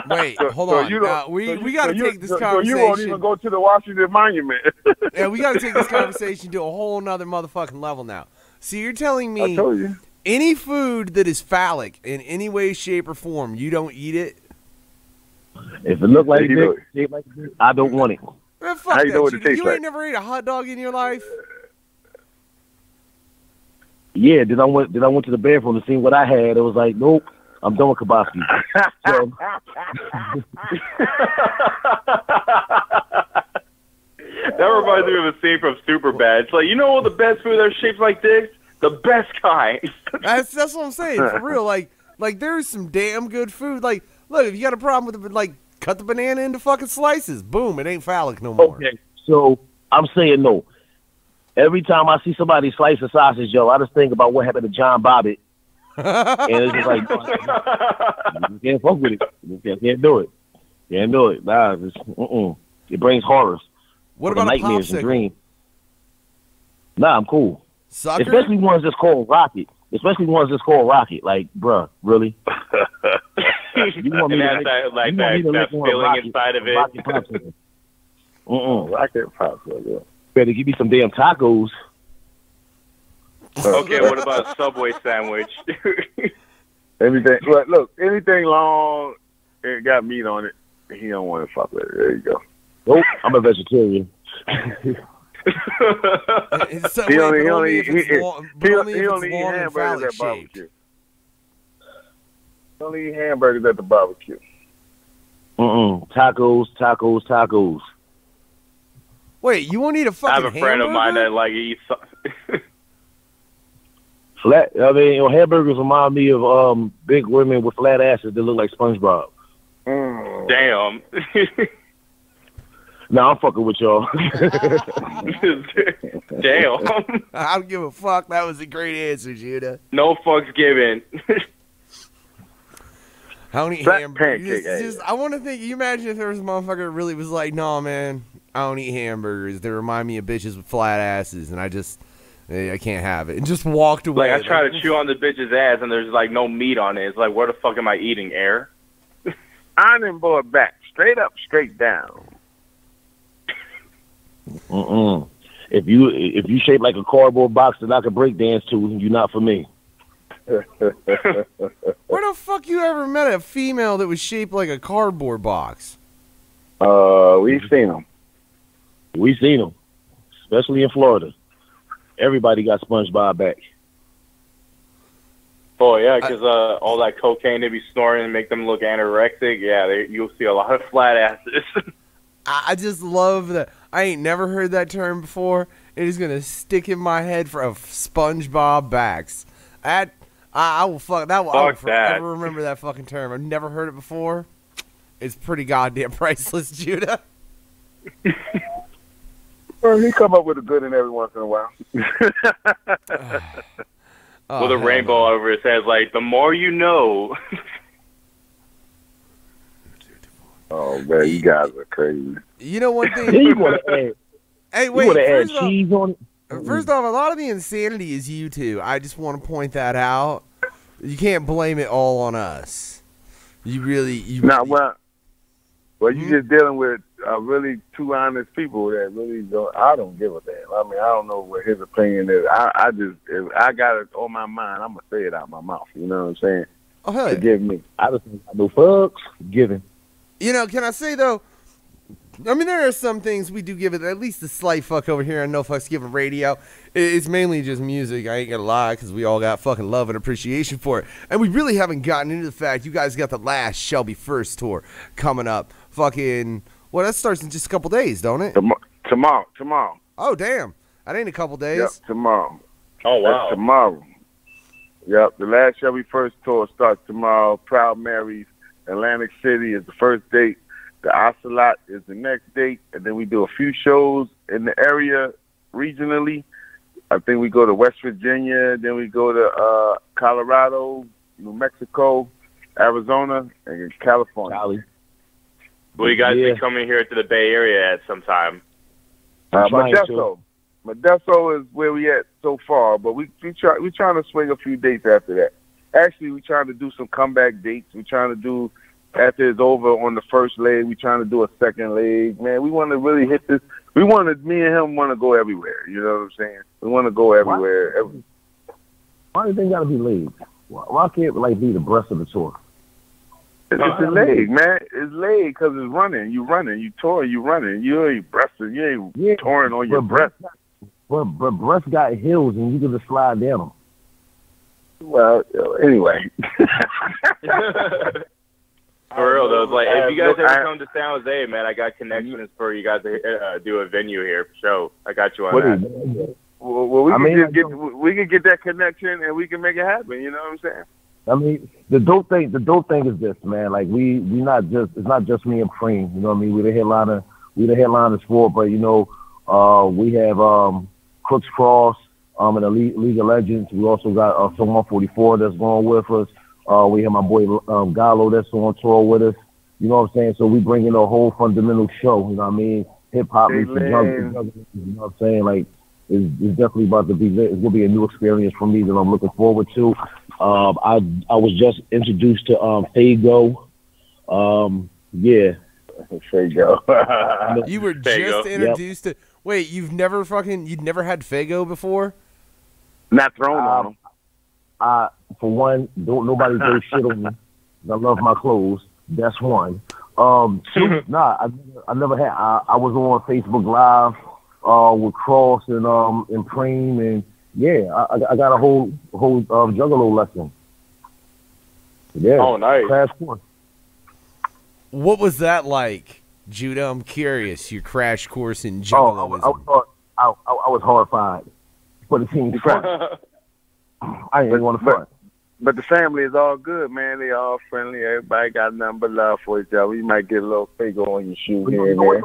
Wait. Hold on. We got to take this conversation. So you won't even go to the Washington Monument. Yeah, we got to take this conversation to a whole nother motherfucking level now. So you're telling me I told you. Any food that is phallic in any way, shape, or form, you don't eat it? If it look like dick, shape like dick, I don't want it. Man, fuck How you know what it tastes You like? ain't never ate a hot dog in your life? Yeah, then I went to the bathroom to see what I had. It was like, nope, I'm done with Kibosky. So, that reminds me of a scene from Superbad. It's like, you know all the best food that are shaped like this? The best kind. That's what I'm saying. For real. Like there's some damn good food. Like, look, if you got a problem with it, like, cut the banana into fucking slices. Boom, it ain't phallic no more. Okay, so I'm saying no. Every time I see somebody slice a sausage, I just think about what happened to John Bobbitt. And it's just like, you can't fuck with it. You can't do it. Can't do it. Nah, it brings horrors. What about nightmares a and dreams? Nah, I'm cool. Sucker? Especially ones that's called Rocket. Like, bruh, really? You want me to that feeling inside of it? Rocket popsicle. Better give me some damn tacos. Okay, what about a Subway sandwich? Anything long, it got meat on it, he don't want to fuck with it. There you go. Nope, I'm a vegetarian. He only eat hamburgers at barbecue. He only eat hamburgers at the barbecue. Tacos. Wait, you won't eat a fucking I have a friend of mine hamburger? that like eats. Flat. I mean, hamburgers remind me of big women with flat asses that look like SpongeBob. Damn. Nah, I'm fucking with y'all. Damn. I don't give a fuck. That was a great answer, Judah. No fucks given. I don't eat Flat hamburgers. pancake Just, I want to think. You imagine if there was a motherfucker that really was like, "No, man, I don't eat hamburgers. They remind me of bitches with flat asses, and I can't have it," and just walked away. Like I try to chew on the bitch's ass, and there's like no meat on it. It's like, where the fuck am I eating? Air? Iron board back, straight up, straight down. If you shape like a cardboard box that I could break dance to, you're not for me. Where the fuck you ever met a female that was shaped like a cardboard box? We've seen them. We seen them, especially in Florida. Everybody got SpongeBob back. Oh yeah, because all that cocaine they be snorting and make them look anorexic. Yeah, you'll see a lot of flat asses. I just love that. I ain't never heard that term before. It is gonna stick in my head for a SpongeBob backs. I will fuck that. I will forever remember that fucking term. I've never heard it before. It's pretty goddamn priceless, Judah. Well, he come up with a good one every once in a while. With a rainbow over his head, like the more you know. Oh man, you guys are crazy. You know one thing. You want to add? Hey, You wait. want to add cheese on it? First off, a lot of the insanity is you two. I just want to point that out. You can't blame it all on us. You really. Well, you just dealing with really two honest people that really don't. I don't give a damn. I mean, I don't know what his opinion is. I just, if I got it on my mind, I'm gonna say it out my mouth. You know what I'm saying? Oh hell yeah. Forgive me. I just got no fucks given. You know, can I say though? I mean, there are some things we do give it at least a slight fuck over here on No Fucks Given Radio. It's mainly just music. I ain't gonna lie, because we all got fucking love and appreciation for it. And we really haven't gotten into the fact you guys got the last Shelby First tour coming up. Fucking, well, that starts in just a couple days, don't it? Tomorrow. Oh, damn. That ain't a couple days. Yep, tomorrow. Oh, wow. That's tomorrow. Yep, the last Shelby First tour starts tomorrow. Proud Mary's, Atlantic City is the first date. The Ocelot is the next date, and then we do a few shows in the area regionally. I think we go to West Virginia, then we go to Colorado, New Mexico, Arizona, and California. Cali. Will you guys be coming here to the Bay Area at some time? Modesto. Modesto is where we at so far, but we trying to swing a few dates after that. Actually, we trying to do some comeback dates. We trying to do. After it's over on the first leg, we trying to do a second leg. Man, we want to really hit this. Me and him want to go everywhere. You know what I'm saying? We want to go everywhere. Why do they got to be legs? Why can't it be the breast of the tour? It's a leg, man. It's leg because it's running. You running. You touring. You running. You ain't breasting. You ain't touring on your breast. But breast got heels and you can just slide down them. Well, anyway. For real though, like if you guys ever come to San Jose, man, I got connections for you guys to do a venue here for show. I got you on that. Well, we can get that connection and we can make it happen. You know what I'm saying? I mean, the dope thing is this, man. Like we not just, it's not just me and Preem. You know what I mean? We the headliners for it, but you know, we have Crooks Cross and the League of Legends. We also got some 144 that's going with us. We have my boy Gallo that's on tour with us. You know what I'm saying? So we bring in a whole fundamental show. You know what I mean? Hip hop meets the jungle. You know what I'm saying? Like it's definitely about to be. It's gonna be a new experience for me that I'm looking forward to. I was just introduced to Fago. Yeah. Fago. You were just introduced to. Wait, you'd never had Fago before? Not thrown on him. For one, don't nobody throw shit on me. I love my clothes. That's one. Two, I never had. I was on Facebook Live with Cross and Preem, and yeah, I got a whole Juggalo lesson. Yeah. Oh, nice. Crash course. What was that like, Judah? I'm curious. Your crash course in juggaloism. I was horrified, but it seemed fun. I didn't want to front. But the family is all good, man. They all friendly. Everybody got nothing but love for each other. You might get a little finger on your shoe here and there.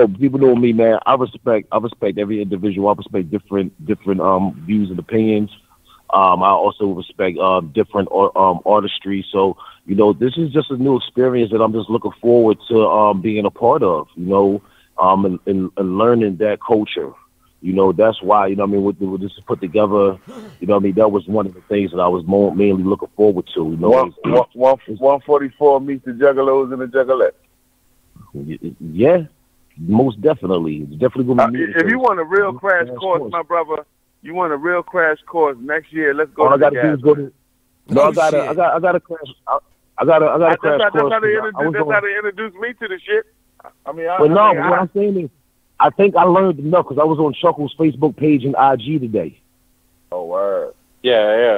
People know me, man. I respect every individual. I respect different views and opinions. I also respect different artistry. So, this is just a new experience that I'm just looking forward to being a part of, and learning that culture. That's why, with this put together, that was one of the things that I was mainly looking forward to. 144 meets the Juggalos and the Juggalettes. Yeah, most definitely. It's definitely going to be. If you want a real crash course, my brother, you want a real crash course next year, let's go to the gathering. I got a crash. I got a crash course. That's how they introduced me to the shit. What I'm saying is, I think I learned enough because I was on Chuckklez' Facebook page and IG today. Oh, word. Yeah.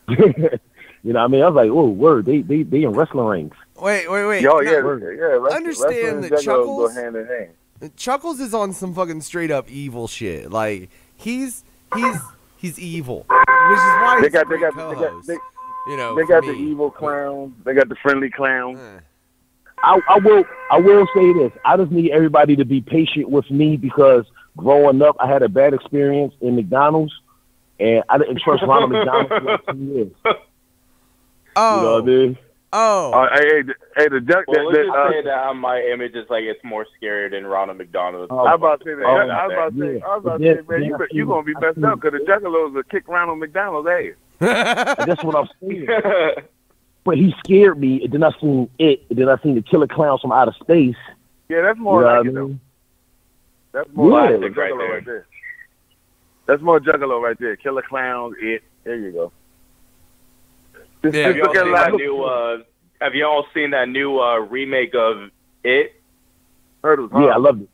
I was like, oh, word. They in wrestling rings. Wait. Yo, yeah. Understand that Chuckklez go hand in hand. Chuckklez is on some fucking straight up evil shit. Like he's evil, which is why he's a great co-host. They got the evil clowns. They got the friendly clowns. I will say this. I just need everybody to be patient with me because growing up, I had a bad experience in McDonald's, and I didn't trust Ronald McDonald for like 2 years. Oh. You know what I mean? Oh. Hey, the duck. Well, let's just say that my image is like it's more scary than Ronald McDonald. I was about to say that. I was about to say, man, you gonna be messed up because the Juggalos will kick Ronald McDonald's ass. That's what I'm saying. But he scared me, and then I seen it, and then I seen the Killer Clowns from Outer Space. Yeah, that's more like it, though. That's more like Juggalo right there. That's more Juggalo right there. Killer Clowns, it. There you go. Have you all seen that new remake of It? Heard it was I loved it.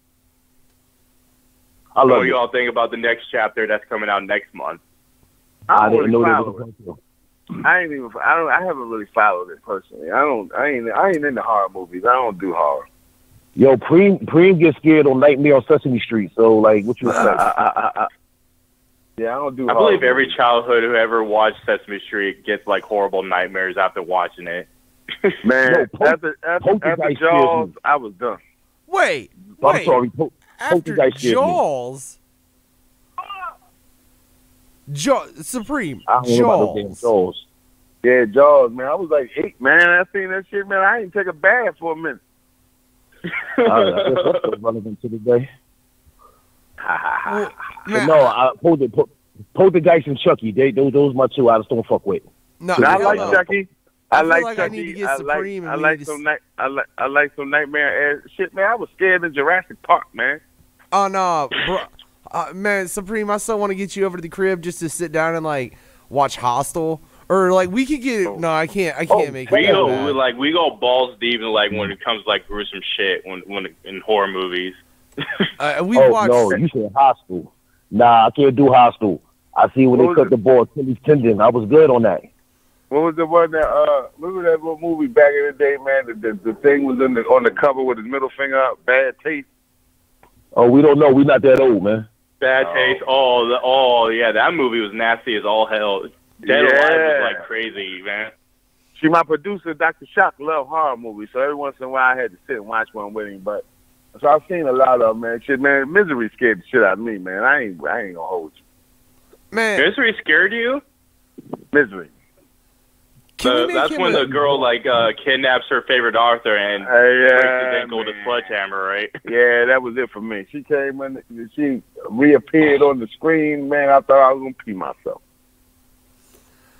What do you all think about the next chapter that's coming out next month? I didn't know that was I haven't really followed it personally. I ain't into horror movies. I don't do horror. Yo, Preem gets scared on Nightmare on Sesame Street. So, like, what you expect? Yeah, I don't do. I believe every childhood who ever watched Sesame Street gets like horrible nightmares after watching it. Man, after Jaws, I was done. Wait. I'm sorry. After Jaws. Supreme. Jaws. Yeah, Jaws, man. I was like 8, man. I seen that shit, man. I didn't take a bath for a minute. That's relevant to the day. No, I Poltergeist and Chucky. Those my two. I just don't fuck with. No, I like Chucky. I like Chucky. I need to get Supreme. I like some nightmare ass shit, man. I was scared in Jurassic Park, man. Oh no, bro. Man, Supreme, I still want to get you over to the crib just to sit down and like watch Hostel, or like we could get. No, I can't make it. We go balls deep in like when it comes to like gruesome shit when in horror movies. We watched. No, you said Hostel. Nah, I can't do Hostel. I see when they cut the ball, Achilles tendon. I was good on that. What was the one that? Remember that little movie back in the day, man? The thing was on the cover with his middle finger up. Bad Taste. Oh, we don't know. We're not that old, man. Bad Taste. Oh, yeah, that movie was nasty as all hell. Dead Alive was like crazy, man. See, my producer, Dr. Shock, loved horror movies, so every once in a while I had to sit and watch one with him. But so I've seen a lot of them, man. Shit, man, Misery scared the shit out of me, man. I ain't gonna hold you. Man, Misery scared you? Misery. That's when the girl kidnaps her favorite author and breaks his ankle with a sledgehammer, right? Yeah, that was it for me. She came in, she reappeared on the screen. Man, I thought I was gonna pee myself.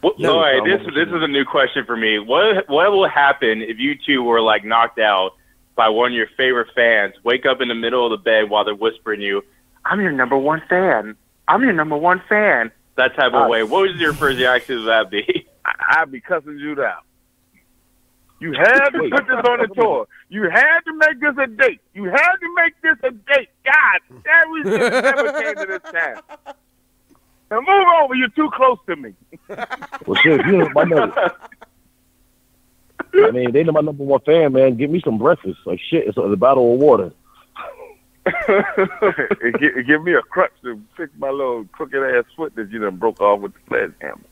All right, this is a new question for me. What will happen if you two were like knocked out by one of your favorite fans? Wake up in the middle of the bed while they're whispering you, "I'm your number one fan. I'm your number one fan." That type of way. What was your first reaction to that be? I'd be cussing you out. You had to put this on the tour. You had to make this a date. You had to make this a date. God damn, we should have never came to this town. Now move over. You're too close to me. Well, shit, you know my name. I mean, they my number one fan, man. Give me some breakfast. Like shit, it's a bottle of water. Give me a crutch to fix my little crooked ass foot that you done broke off with the sledgehammer.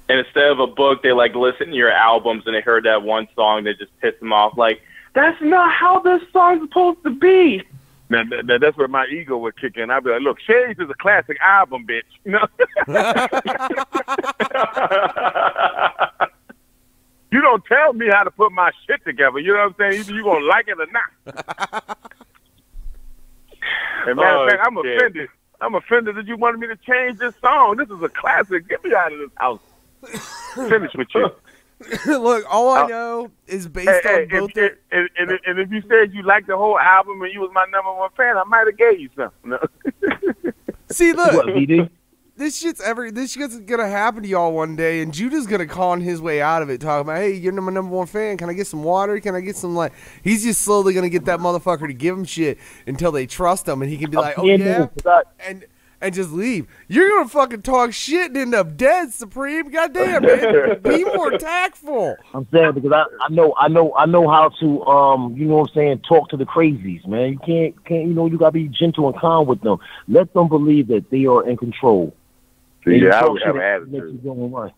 And instead of a book, they like listen to your albums and they heard that one song that just pissed them off. Like, that's not how this song's supposed to be. Now that's where my ego would kick in. I'd be like, look, Shades is a classic album, bitch. You know? You don't tell me how to put my shit together. You know what I'm saying? Either you going to like it or not. And matter of fact, I'm offended. I'm offended that you wanted me to change this song. This is a classic. Get me out of this house. Finish with you. Look, all I know is based on both. And if you said you liked the whole album and you was my number one fan, I might have gave you something. No. See, look, What, BD? this shit's gonna happen to y'all one day, and Judah's gonna con his way out of it, talking about, hey, you're my number one fan. Can I get some water? Can I get some like? He's just slowly gonna get that motherfucker to give him shit until they trust him, and he can be like, oh yeah, and just leave. You're gonna fucking talk shit and end up dead, Supreme. Goddamn, man, be more tactful. I'm saying because I know how to you know what I'm saying, talk to the crazies, man. You can't you know, you gotta be gentle and calm with them. Let them believe that they are in control. Yeah, I would have an attitude. Right.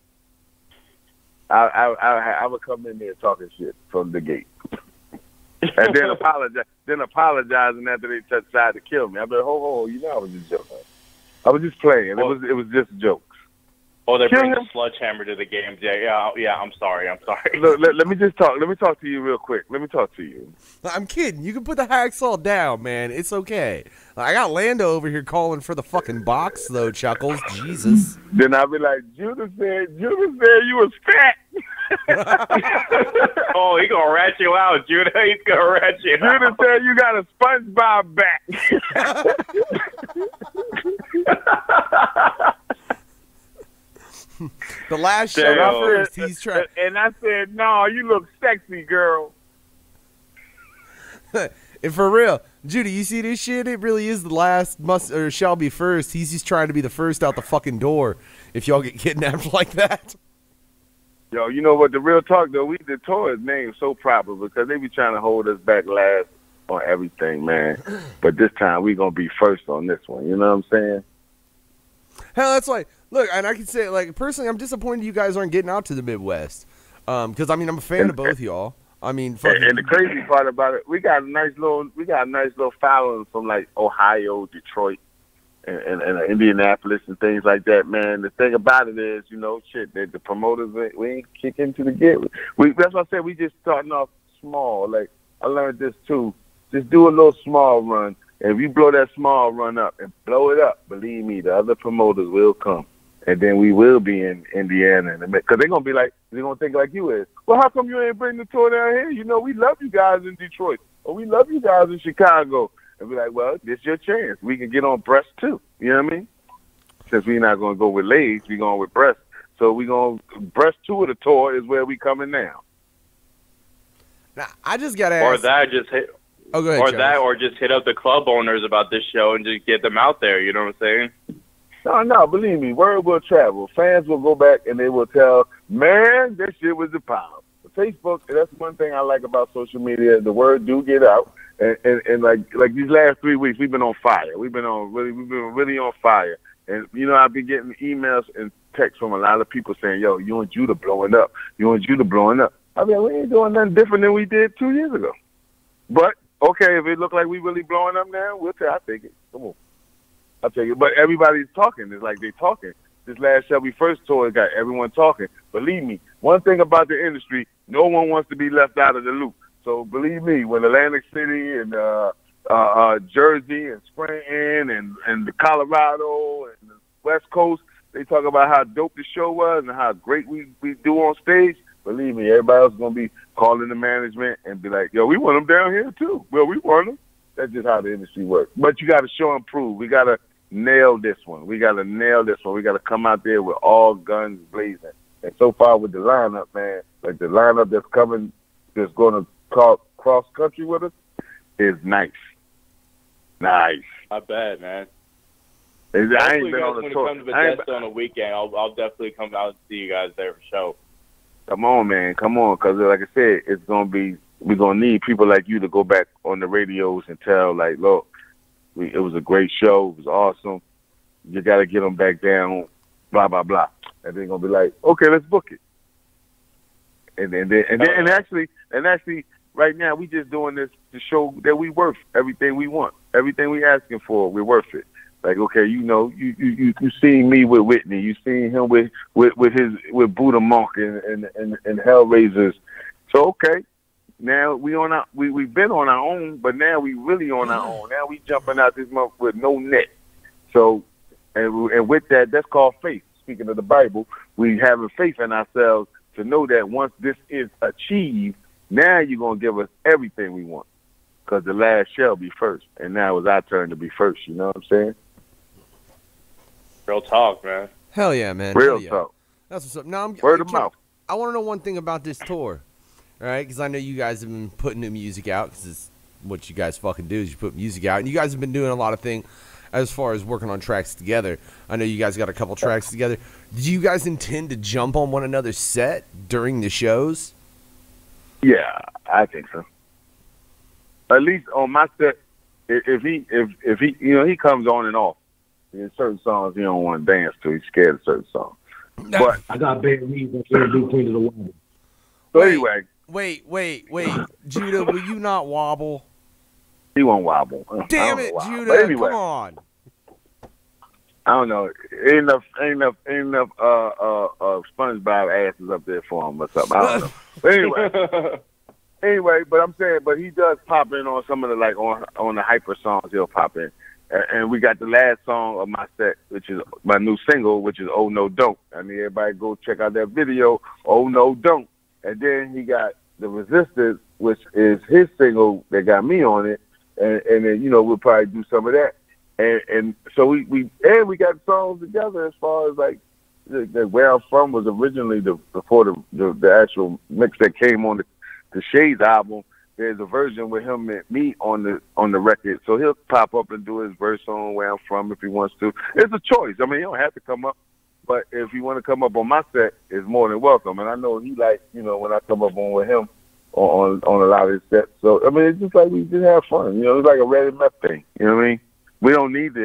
I would come in there talking shit from the gate, and then apologizing after they tried to kill me. I'd be like, ho, you know, I was just joking. I was just playing. It was just jokes. Oh, they bring the sledgehammer to the games. Yeah. I'm sorry. Look, let me just talk. Let me talk to you real quick. Let me talk to you. I'm kidding. You can put the hacksaw down, man. It's okay. I got Lando over here calling for the fucking box, though, Chuckles. Jesus. Then I'll be like, Judah said you was fat. Oh, he gonna rat you out, Judah. He's gonna rat you out. Judah said you got a SpongeBob back. The last show first, he's trying. And I said, no, you look sexy, girl. And for real, Judy, you see this shit? It really is the last shall be first. He's just trying to be the first out the fucking door if y'all get kidnapped like that. Yo, you know what? The real talk, though, the tour is named so proper because they be trying to hold us back last on everything, man. But this time, we going to be first on this one. You know what I'm saying? Hell, that's like, look, and I can say, like, personally, I'm disappointed you guys aren't getting out to the Midwest. Because, I mean, I'm a fan of both y'all. I mean, and the crazy part about it, we got a nice little following from, like, Ohio, Detroit, and Indianapolis and things like that, man. The thing about it is, you know, shit, the promoters, we ain't kicking to the get. That's why I said we just starting off small. Like, I learned this, too. Just do a little small run. And if you blow that small run up and blow it up, believe me, the other promoters will come. And then we will be in Indiana. Because they're going to be like, they're going to think like you is. Well, how come you ain't bring the tour down here? You know, we love you guys in Detroit. Or we love you guys in Chicago. And be like, well, this is your chance. We can get on breast, too. You know what I mean? Since we're not going to go with legs, we're going with breast. So we're going to, breast 2 of the tour is where we coming now. Now, I just got to ask. Or that just hit. Oh, go ahead, or Charles. that, or just hit up the club owners about this show and just get them out there. You know what I'm saying? No, believe me, word will travel. Fans will go back and they will tell, man, that shit was the power. Facebook, that's one thing I like about social media. The word do get out, and like these last 3 weeks, we've been on fire. We've been really on fire. And you know, I've been getting emails and texts from a lot of people saying, "Yo, you and Judah blowing up. You and Judah blowing up." I mean, we ain't doing nothing different than we did 2 years ago. But okay, if it look like we really blowing up now, I'll take it. Come on, I'll take it. But everybody's talking. It's like they talking. This last Shall Be First tour got everyone talking. Believe me, one thing about the industry, no one wants to be left out of the loop. So believe me, when Atlantic City and Jersey and Scranton and the Colorado and the West Coast, they talk about how dope the show was and how great we do on stage. Believe me, everybody else is going to be calling the management and be like, yo, we want them down here too. Well, we want them. That's just how the industry works. But you got to show and prove. We got to nail this one. We got to come out there with all guns blazing. And so far with the lineup, man, like the lineup that's coming, that's going to cross country with us, is nice. Nice. Not bad, man. I ain't been on the when tour. it comes to Bethesda on the weekend, I'll definitely come out and see you guys there for show. Come on, man. Come on. Because like I said, it's going to be, we're going to need people like you to go back on the radios and tell, like, look, it was a great show. It was awesome. You got to get them back down, blah, blah, blah. And they're going to be like, okay, let's book it. And actually, right now, we just doing this to show that we worth everything we want. Everything we asking for, we're worth it. Like, okay, you know, you seen me with Whitney, you seen him with Buddha Monk and Hellraisers. So okay, now we've been on our own, but now we really on our own. Now we jumping out this month with no net. So and with that, that's called faith. Speaking of the Bible, we having faith in ourselves to know that once this is achieved, now you're gonna give us everything we want. Because the last shall be first, and now it's our turn to be first. You know what I'm saying? Real talk, man. Hell yeah, man. Real yeah. talk. That's what's up. Now, Word of mouth. I want to know one thing about this tour, all right? Because I know you guys have been putting new music out, because it's what you guys fucking do is you put music out. And you guys have been doing a lot of things as far as working on tracks together. I know you guys got a couple tracks together. Do you guys intend to jump on one another's set during the shows? Yeah, I think so. At least on my set, if he you know, he comes on and off. In certain songs he don't want to dance to. He's scared of certain songs. But I got bad reasons for the Queen of the Wobble. So anyway. Wait. Judah, will you not wobble? He won't wobble. Damn it, Judah, anyway, come on. I don't know. Ain't enough SpongeBob asses up there for him or something. I don't know. But anyway, but I'm saying, but he does pop in on some of the, like, on the hyper songs, he'll pop in. And we got the last song of my set, which is my new single, which is Oh No Don't. I mean, everybody go check out that video, Oh No Don't. And then he got The Resistance, which is his single that got me on it. And then, you know, we'll probably do some of that. And so we got songs together as far as, like, Where I'm From was originally before the actual mix that came on the Shades album. There's a version with him and me on the record, so he'll pop up and do his verse on Where I'm From if he wants to. It's a choice. I mean, he don't have to come up, but if he want to come up on my set, it's more than welcome. And I know he like, you know, when I come up on with him on a lot of his sets. So I mean, it's just like we just have fun. You know, it's like a ready meth thing. You know what I mean? We don't need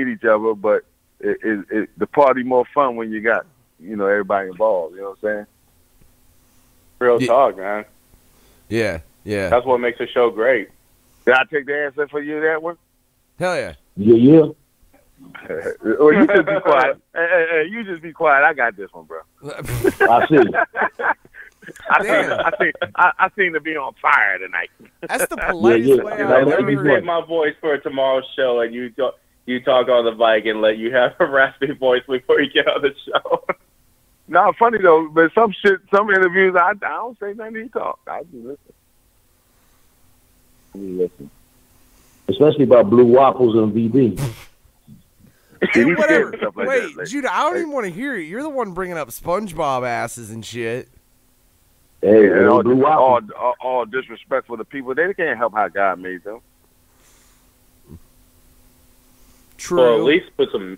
each other, but the party more fun when you got, you know, everybody involved. You know what I'm saying? Real talk, man. Yeah. Yeah. That's what makes the show great. Did I take the answer for you, that one? Hell yeah. Yeah. Or you just be quiet. Hey, you just be quiet. I got this one, bro. I see. I seem to be on fire tonight. That's the politest way I've Let me ever save my voice for tomorrow's show, and you talk on the mic and let you have a raspy voice before you get on the show. No, funny though, but some interviews I don't say nothing. He talk. I just listen. Especially about Blue Waffles and VB. Hey, whatever. Wait, Judah, I don't even want to hear it. You're the one bringing up SpongeBob asses and shit. Hey, and all disrespectful to people. They can't help how God made them. True. Well, at least put some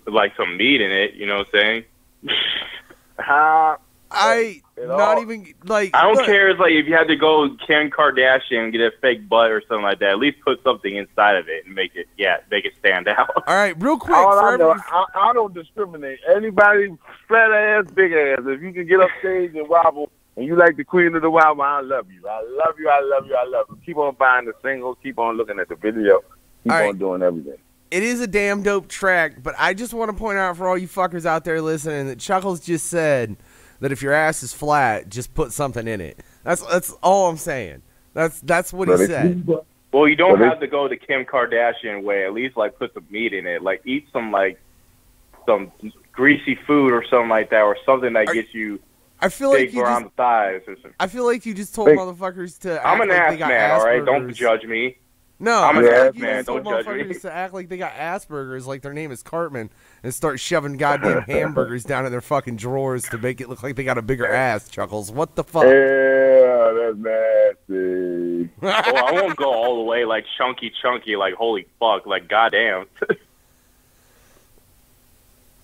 meat in it. You know what I'm saying? I don't care. It's like if you had to go Kim Kardashian and get a fake butt or something like that. At least put something inside of it and make it stand out. All right, real quick. I don't discriminate. Anybody, flat ass, big ass. If you can get up stage and wobble, and you like the Queen of the Wobble, I love you. I love you. I love you. I love you. Keep on buying the singles. Keep on looking at the video. Keep on doing everything. It is a damn dope track, but I just want to point out for all you fuckers out there listening that Chuckklez just said that if your ass is flat, just put something in it. That's all I'm saying. That's what he said. Well, you don't have to go the Kim Kardashian way. At least like put some meat in it. Like eat some greasy food or something like that, or something that gets you. I feel like you around the thighs or something. I feel like you just told motherfuckers to. I'm an ass like man, all right. Don't judge me. No, I'm an ass man. Don't judge me. To act like they got Asperger's, like their name is Cartman, and start shoving goddamn hamburgers down in their fucking drawers to make it look like they got a bigger ass. Chuckles, what the fuck? Yeah, that's nasty. Well, I won't go all the way like chunky, like holy fuck, like goddamn.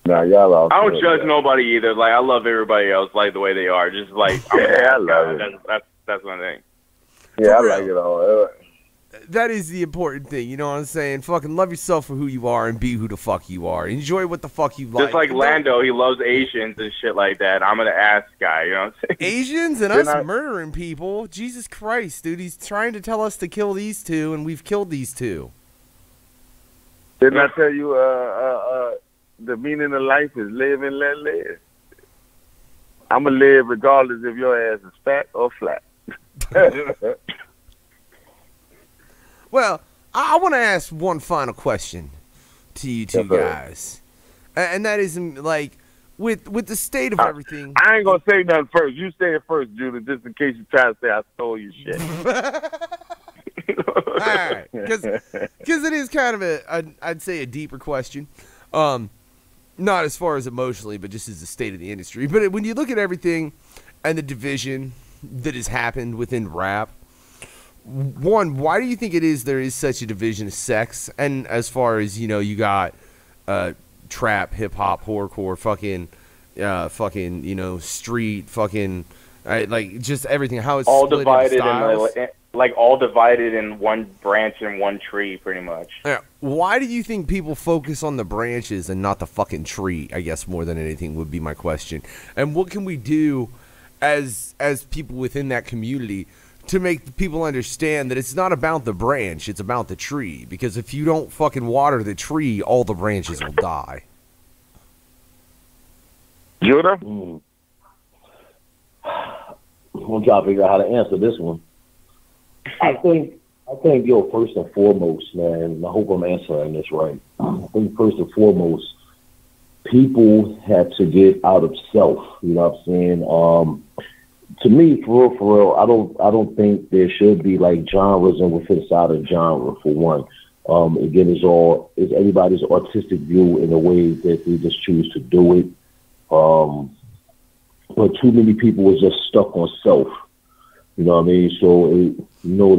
Nah, y'all all. I don't judge nobody either. Like I love everybody else, like the way they are. Just like I love it. That's my thing. Yeah, I like it all. That is the important thing, you know what I'm saying? Fucking love yourself for who you are and be who the fuck you are. Enjoy what the fuck you like. Just like Lando, he loves Asians and shit like that. I'm an ass guy, you know what I'm saying? Asians and us murdering people? Jesus Christ, dude. He's trying to tell us to kill these two, and we've killed these two. Didn't I tell you the meaning of life is live and let live? I'm going to live regardless if your ass is fat or flat. Well, I want to ask one final question to you two guys. And that is, like, with the state of everything. I ain't going to say nothing first. You say it first, Judah, just in case you try to say I stole your shit. All right. Because it is kind of I'd say a deeper question. Not as far as emotionally, but just as the state of the industry. But when you look at everything and the division that has happened within rap, one, why do you think it is there is such a division of sex? And as far as, you know, you got trap, hip-hop, horrorcore, fucking, you know, street, fucking, like, just everything, how it's all split divided into like all divided in one branch and one tree, pretty much. Yeah. Why do you think people focus on the branches and not the fucking tree? I guess more than anything would be my question. And what can we do as people within that community to make people understand that it's not about the branch, it's about the tree? Because if you don't fucking water the tree, all the branches will die. Judah? I'm trying to figure out how to answer this one. I think, yo, first and foremost, man, I hope I'm answering this right. I think first and foremost, people have to get out of self. You know what I'm saying? To me, for real, I don't think there should be like genres and within side of genre for one. Again, it's everybody's artistic view in a way that they just choose to do it. But too many people are just stuck on self. You know what I mean? So,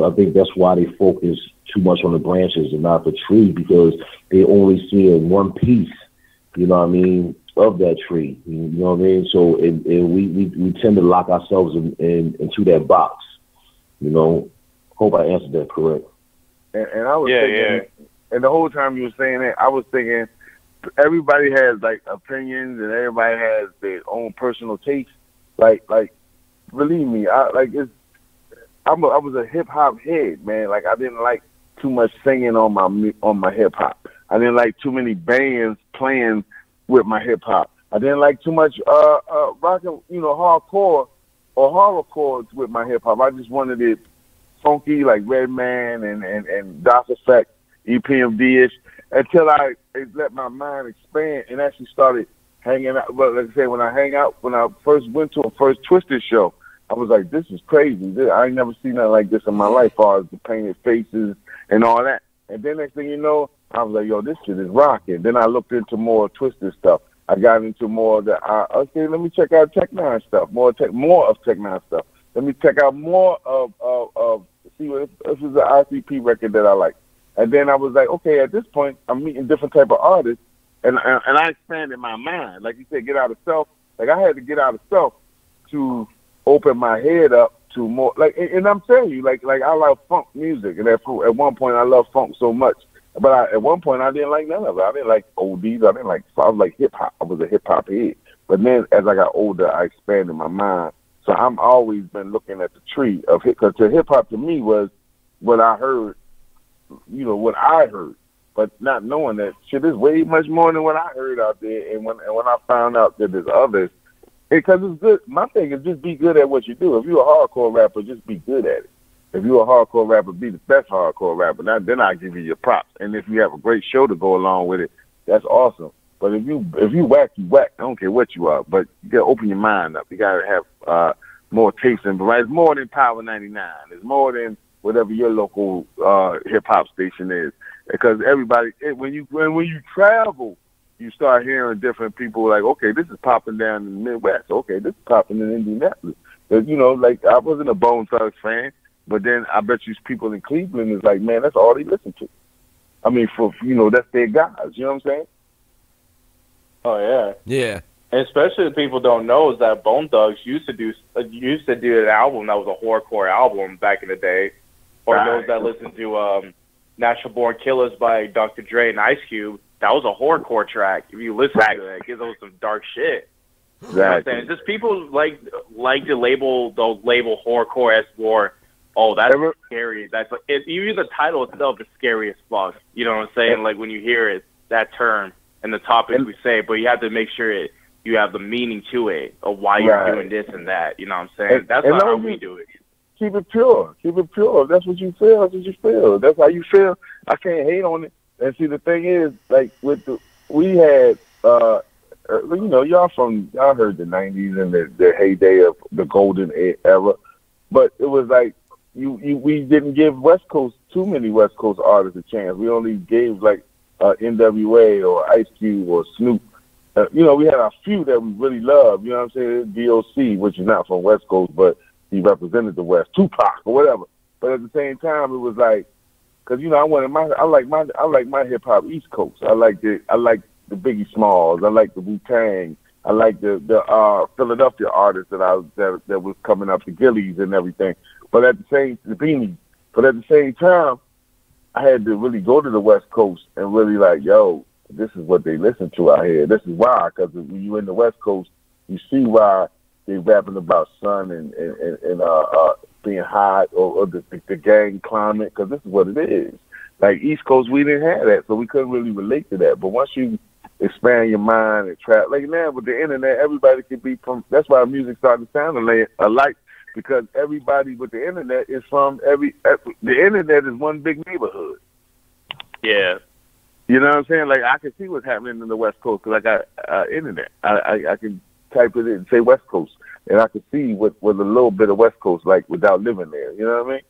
I think that's why they focus too much on the branches and not the tree, because they only see in one piece, you know what I mean, of that tree. You know what I mean? So we tend to lock ourselves into that box. You know, hope I answered that correct. And I was thinking, and the whole time you were saying that, I was thinking everybody has like opinions and everybody has their own personal taste. Like believe me, I was a hip hop head, man. Like I didn't like too much singing on my hip hop. I didn't like too many bands playing with my hip hop. I didn't like too much rocking, hardcore or horror chords with my hip hop. I just wanted it funky, like Redman and Doc Effect, EPMD-ish, until I let my mind expand and actually started hanging out. But like I said, when I first went to a first Twisted show, I was like, this is crazy. I ain't never seen nothing like this in my life, as far as the painted faces and all that. And then next thing you know, I was like, yo, this shit is rocking. Then I looked into more Twisted stuff. I got into more of the, okay, let me check out Tech Nine stuff, more of Tech Nine stuff. Let me check out more of see if this is an RCP record that I like. And then I was like, okay, at this point, I'm meeting different type of artists, and I expanded my mind. Like you said, get out of self. Like I had to get out of self to open my head up to more. Like, and I'm telling you, like I love funk music, and at one point I loved funk so much. But at one point I didn't like none of it. I didn't like oldies. I was like hip hop. I was a hip hop head. But then as I got older, I expanded my mind. So I'm always been looking at the tree of hip, because hip hop to me was what I heard, what I heard, but not knowing that shit is way much more than what I heard out there. And when I found out that there's others, because it's good. My thing is just be good at what you do. If you're a hardcore rapper, just be good at it. If you're a hardcore rapper, be the best hardcore rapper. Now, then I give you your props. And if you have a great show to go along with it, that's awesome. But if you whack, you whack. I don't care what you are. But you gotta open your mind up. You gotta have more taste and variety. It's more than Power 99. It's more than whatever your local hip hop station is. Because everybody, when you travel, you start hearing different people like, okay, this is popping down in the Midwest. Okay, this is popping in Indianapolis. But, like I wasn't a Bone Thugs fan. But then I bet you people in Cleveland is like, man, that's all they listen to. I mean, that's their guys. You know what I'm Oh yeah. Yeah. And especially the people don't know is that Bone Thugs used to do an album that was a horrorcore album back in the day, or those that listen to Natural Born Killers by Dr. Dre and Ice Cube. That was a horrorcore track. If you listen to it, it gives us some dark shit. Exactly. You know what I'm saying? Just people like to label horrorcore as more. Oh, that's scary. That's like even the title itself is scary as fuck. You know what I'm saying? Like when you hear it, that term and the topics we say, but you have to make sure you have the meaning to it of why you're doing this and that. You know what I'm saying? That's not how we do it. Keep it pure. Keep it pure. If that's what you feel, that's what you feel. That's how you feel. I can't hate on it. And see, the thing is, like we had, y'all heard the '90s and the heyday of the golden era, but it was like we didn't give too many West Coast artists a chance. We only gave like NWA or Ice Cube or Snoop. We had a few that we really loved. You know what I'm saying? DOC, which is not from West Coast, but he represented the West. Tupac or whatever. But at the same time, it was like, because I like my hip hop East Coast. I like the Biggie Smalls. I like the Wu-Tang. I like the Philadelphia artists that was coming up, the Gillies and everything. But at the same time, I had to really go to the West Coast and really like, yo, this is what they listen to out here. This is why, because when you're in the West Coast, you see why they rapping about sun and being hot or the gang climate, because this is what it is. Like East Coast, we didn't have that, so we couldn't really relate to that. But once you expand your mind and try, like now with the internet, everybody can be from. That's why music started to sound alike, because everybody with the internet is from the internet is one big neighborhood. Yeah. You know what I'm saying? Like I can see what's happening in the West Coast because I got internet. I can type it in and say West Coast, and I can see what a little bit of West Coast like without living there. You know what I mean?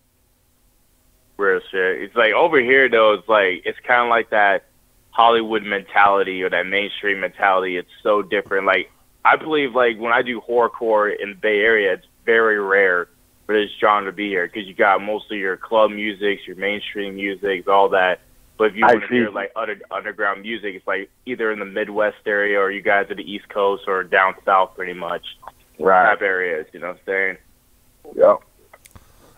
Real shit. It's like over here though. It's kind of like that Hollywood mentality or that mainstream mentality. It's so different. Like I believe, like when I do horrorcore in the Bay Area, it's very rare for this genre to be here because you got mostly your club music, your mainstream music, all that. But if you want to hear like underground music, it's like either in the Midwest area or you guys at the East Coast or down south, pretty much. Right. Type areas, you know what I'm saying? Yeah.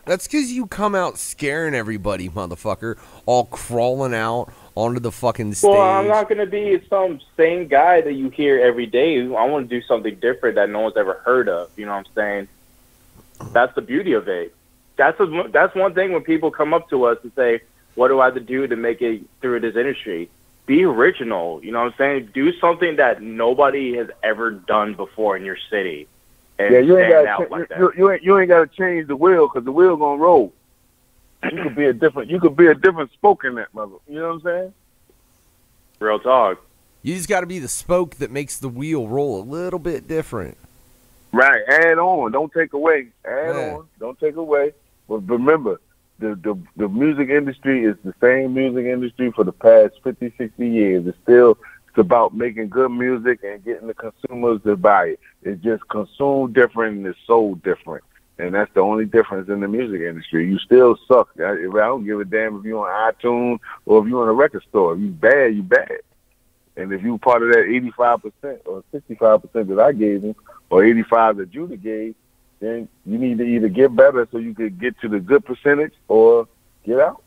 That's because you come out scaring everybody, motherfucker, all crawling out onto the fucking stage. Well, I'm not going to be some same guy that you hear every day. I want to do something different that no one's ever heard of. You know what I'm saying? That's the beauty of it. That's one thing when people come up to us and say, what do I have to do to make it through this industry? Be original. You know what I'm saying? Do something that nobody has ever done before in your city. And you ain't stand out like that. You ain't got to change the wheel because the wheel gonna roll. You could be a different spoke in that mother. You know what I'm saying? Real talk. You just got to be the spoke that makes the wheel roll a little bit different. Right. Add on. Don't take away. Add on. Don't take away. But remember, the music industry is the same music industry for the past 50, 60 years. It's about making good music and getting the consumers to buy it. It's just consumed different and it's sold different. And that's the only difference in the music industry. You still suck. I don't give a damn if you're on iTunes or if you're in a record store. If you bad, you bad. And if you part of that 85% or 65% that I gave him or 85% that Judah gave, then you need to either get better so you could get to the good percentage or get out.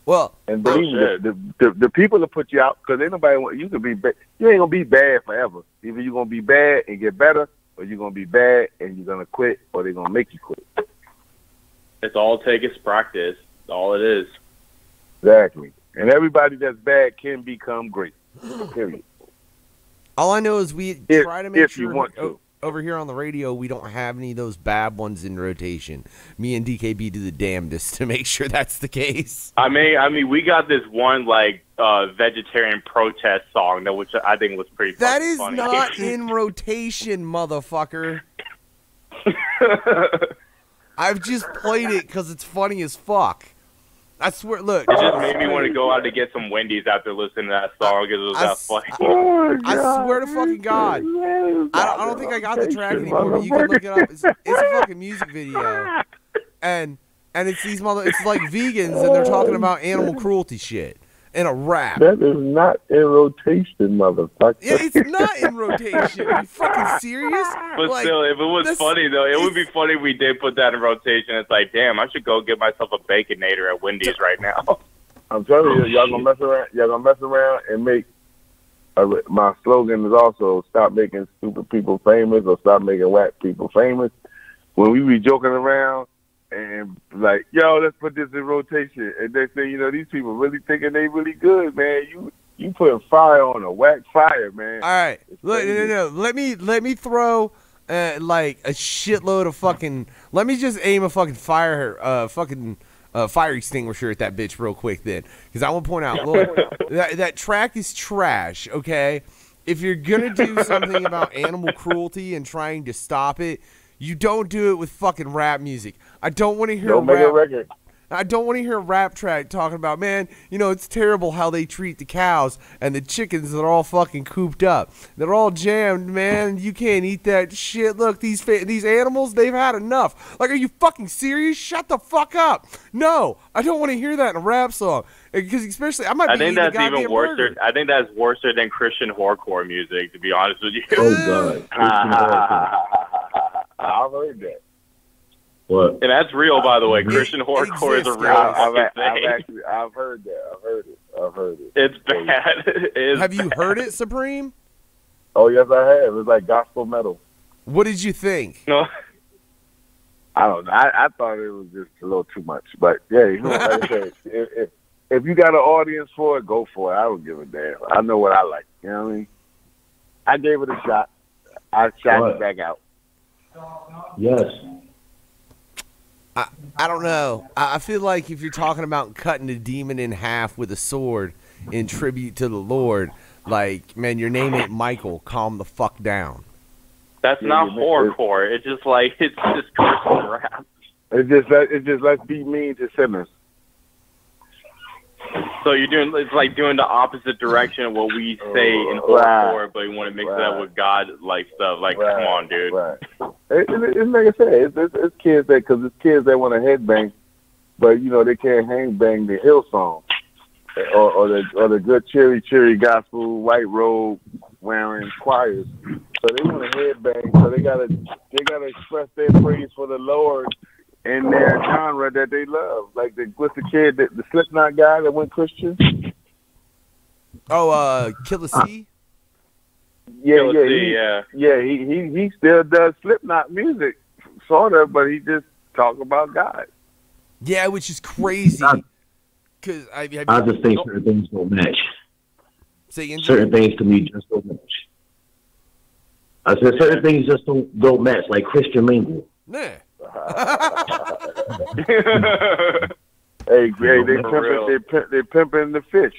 Well, and believe me, the people that put you out, because ain't nobody want you to be bad. You ain't gonna be bad forever. Either you're gonna be bad and get better, or you're gonna be bad and you're gonna quit, or they're gonna make you quit. It's all it takes is practice. That's all it is. Exactly. And everybody that's bad can become great. Period. All I know is we try to make sure you want to. Over here on the radio, we don't have any of those bad ones in rotation. Me and DKB do the damnedest to make sure that's the case. I mean, we got this one vegetarian protest song which I think was pretty. That is funny. not in rotation, motherfucker. I've just played it because it's funny as fuck. I swear, look. It just made me want to go out to get some Wendy's after listening to that song because it was that funny. I swear to fucking God. I don't think I got the track anymore, but you can look it up. It's a fucking music video. And it's these it's like vegans and they're talking about animal cruelty shit. in a rap. That is not in rotation, motherfucker. Yeah, it's not in rotation. Are you fucking serious? But still, if it was funny though, it would be funny if we did put that in rotation. It's like, damn, I should go get myself a Baconator at Wendy's right now. I'm telling you, y'all gonna mess around. Y'all gonna mess around and make. My slogan is also stop making stupid people famous or stop making whack people famous. When we be joking around and like, yo, let's put this in rotation, and they say, you know, these people really thinking they really good, man. You putting fire on a whack fire, man. All right, no. Let me throw like a shitload of fucking. Let me just aim a fucking fire extinguisher at that bitch real quick then, because I want to point out, look, that track is trash. Okay, if you're gonna do something about animal cruelty and trying to stop it, you don't do it with fucking rap music. I don't want to hear a record. I don't want to hear a rap track talking about, man, you know, it's terrible how they treat the cows and the chickens that are all fucking cooped up. They're all jammed, man. You can't eat that shit. Look, these animals, they've had enough. Like, are you fucking serious? Shut the fuck up. No, I don't want to hear that in a rap song. Because especially, I think that's even worse. I think that's worse than Christian horrorcore music, to be honest with you. Oh, God. I've heard that. What? And that's real, by the way. Christian horrorcore is a real thing. I've heard that. I've heard it. It's bad. Have you heard it, Supreme? Oh, yes, I have. It's like gospel metal. What did you think? No. I don't know. I thought it was just a little too much. But, yeah, you know, like I said, if you got an audience for it, go for it. I don't give a damn. I know what I like. You know what I mean? I gave it a shot. I shot it back out. Yes. I don't know. I feel like if you're talking about cutting a demon in half with a sword in tribute to the Lord, like, man, your name ain't Michael. Calm the fuck down. That's not horrorcore. It's just like, it's just Christian rap. It's just let's be mean to sinners. So it's like doing the opposite direction of what we say in horrorcore, but you want to mix it up with God-like stuff. Like, come on, dude. Right. It's like I said, it's kids that want to headbang, but you know they can't hang bang the Hillsong or the good cheery gospel white robe wearing choirs. So they want to headbang. So they gotta express their praise for the Lord in their genre that they love. Like what's the kid, the Slipknot guy that went Christian? Oh, Killer C? Yeah. He still does Slipknot music, sort of, but he just talk about God. Yeah, which is crazy. Cause I just think certain things don't match. Certain things to me just don't match. I said certain things just don't match, like Christian mingle. Yeah. Hey, they pimping the fish.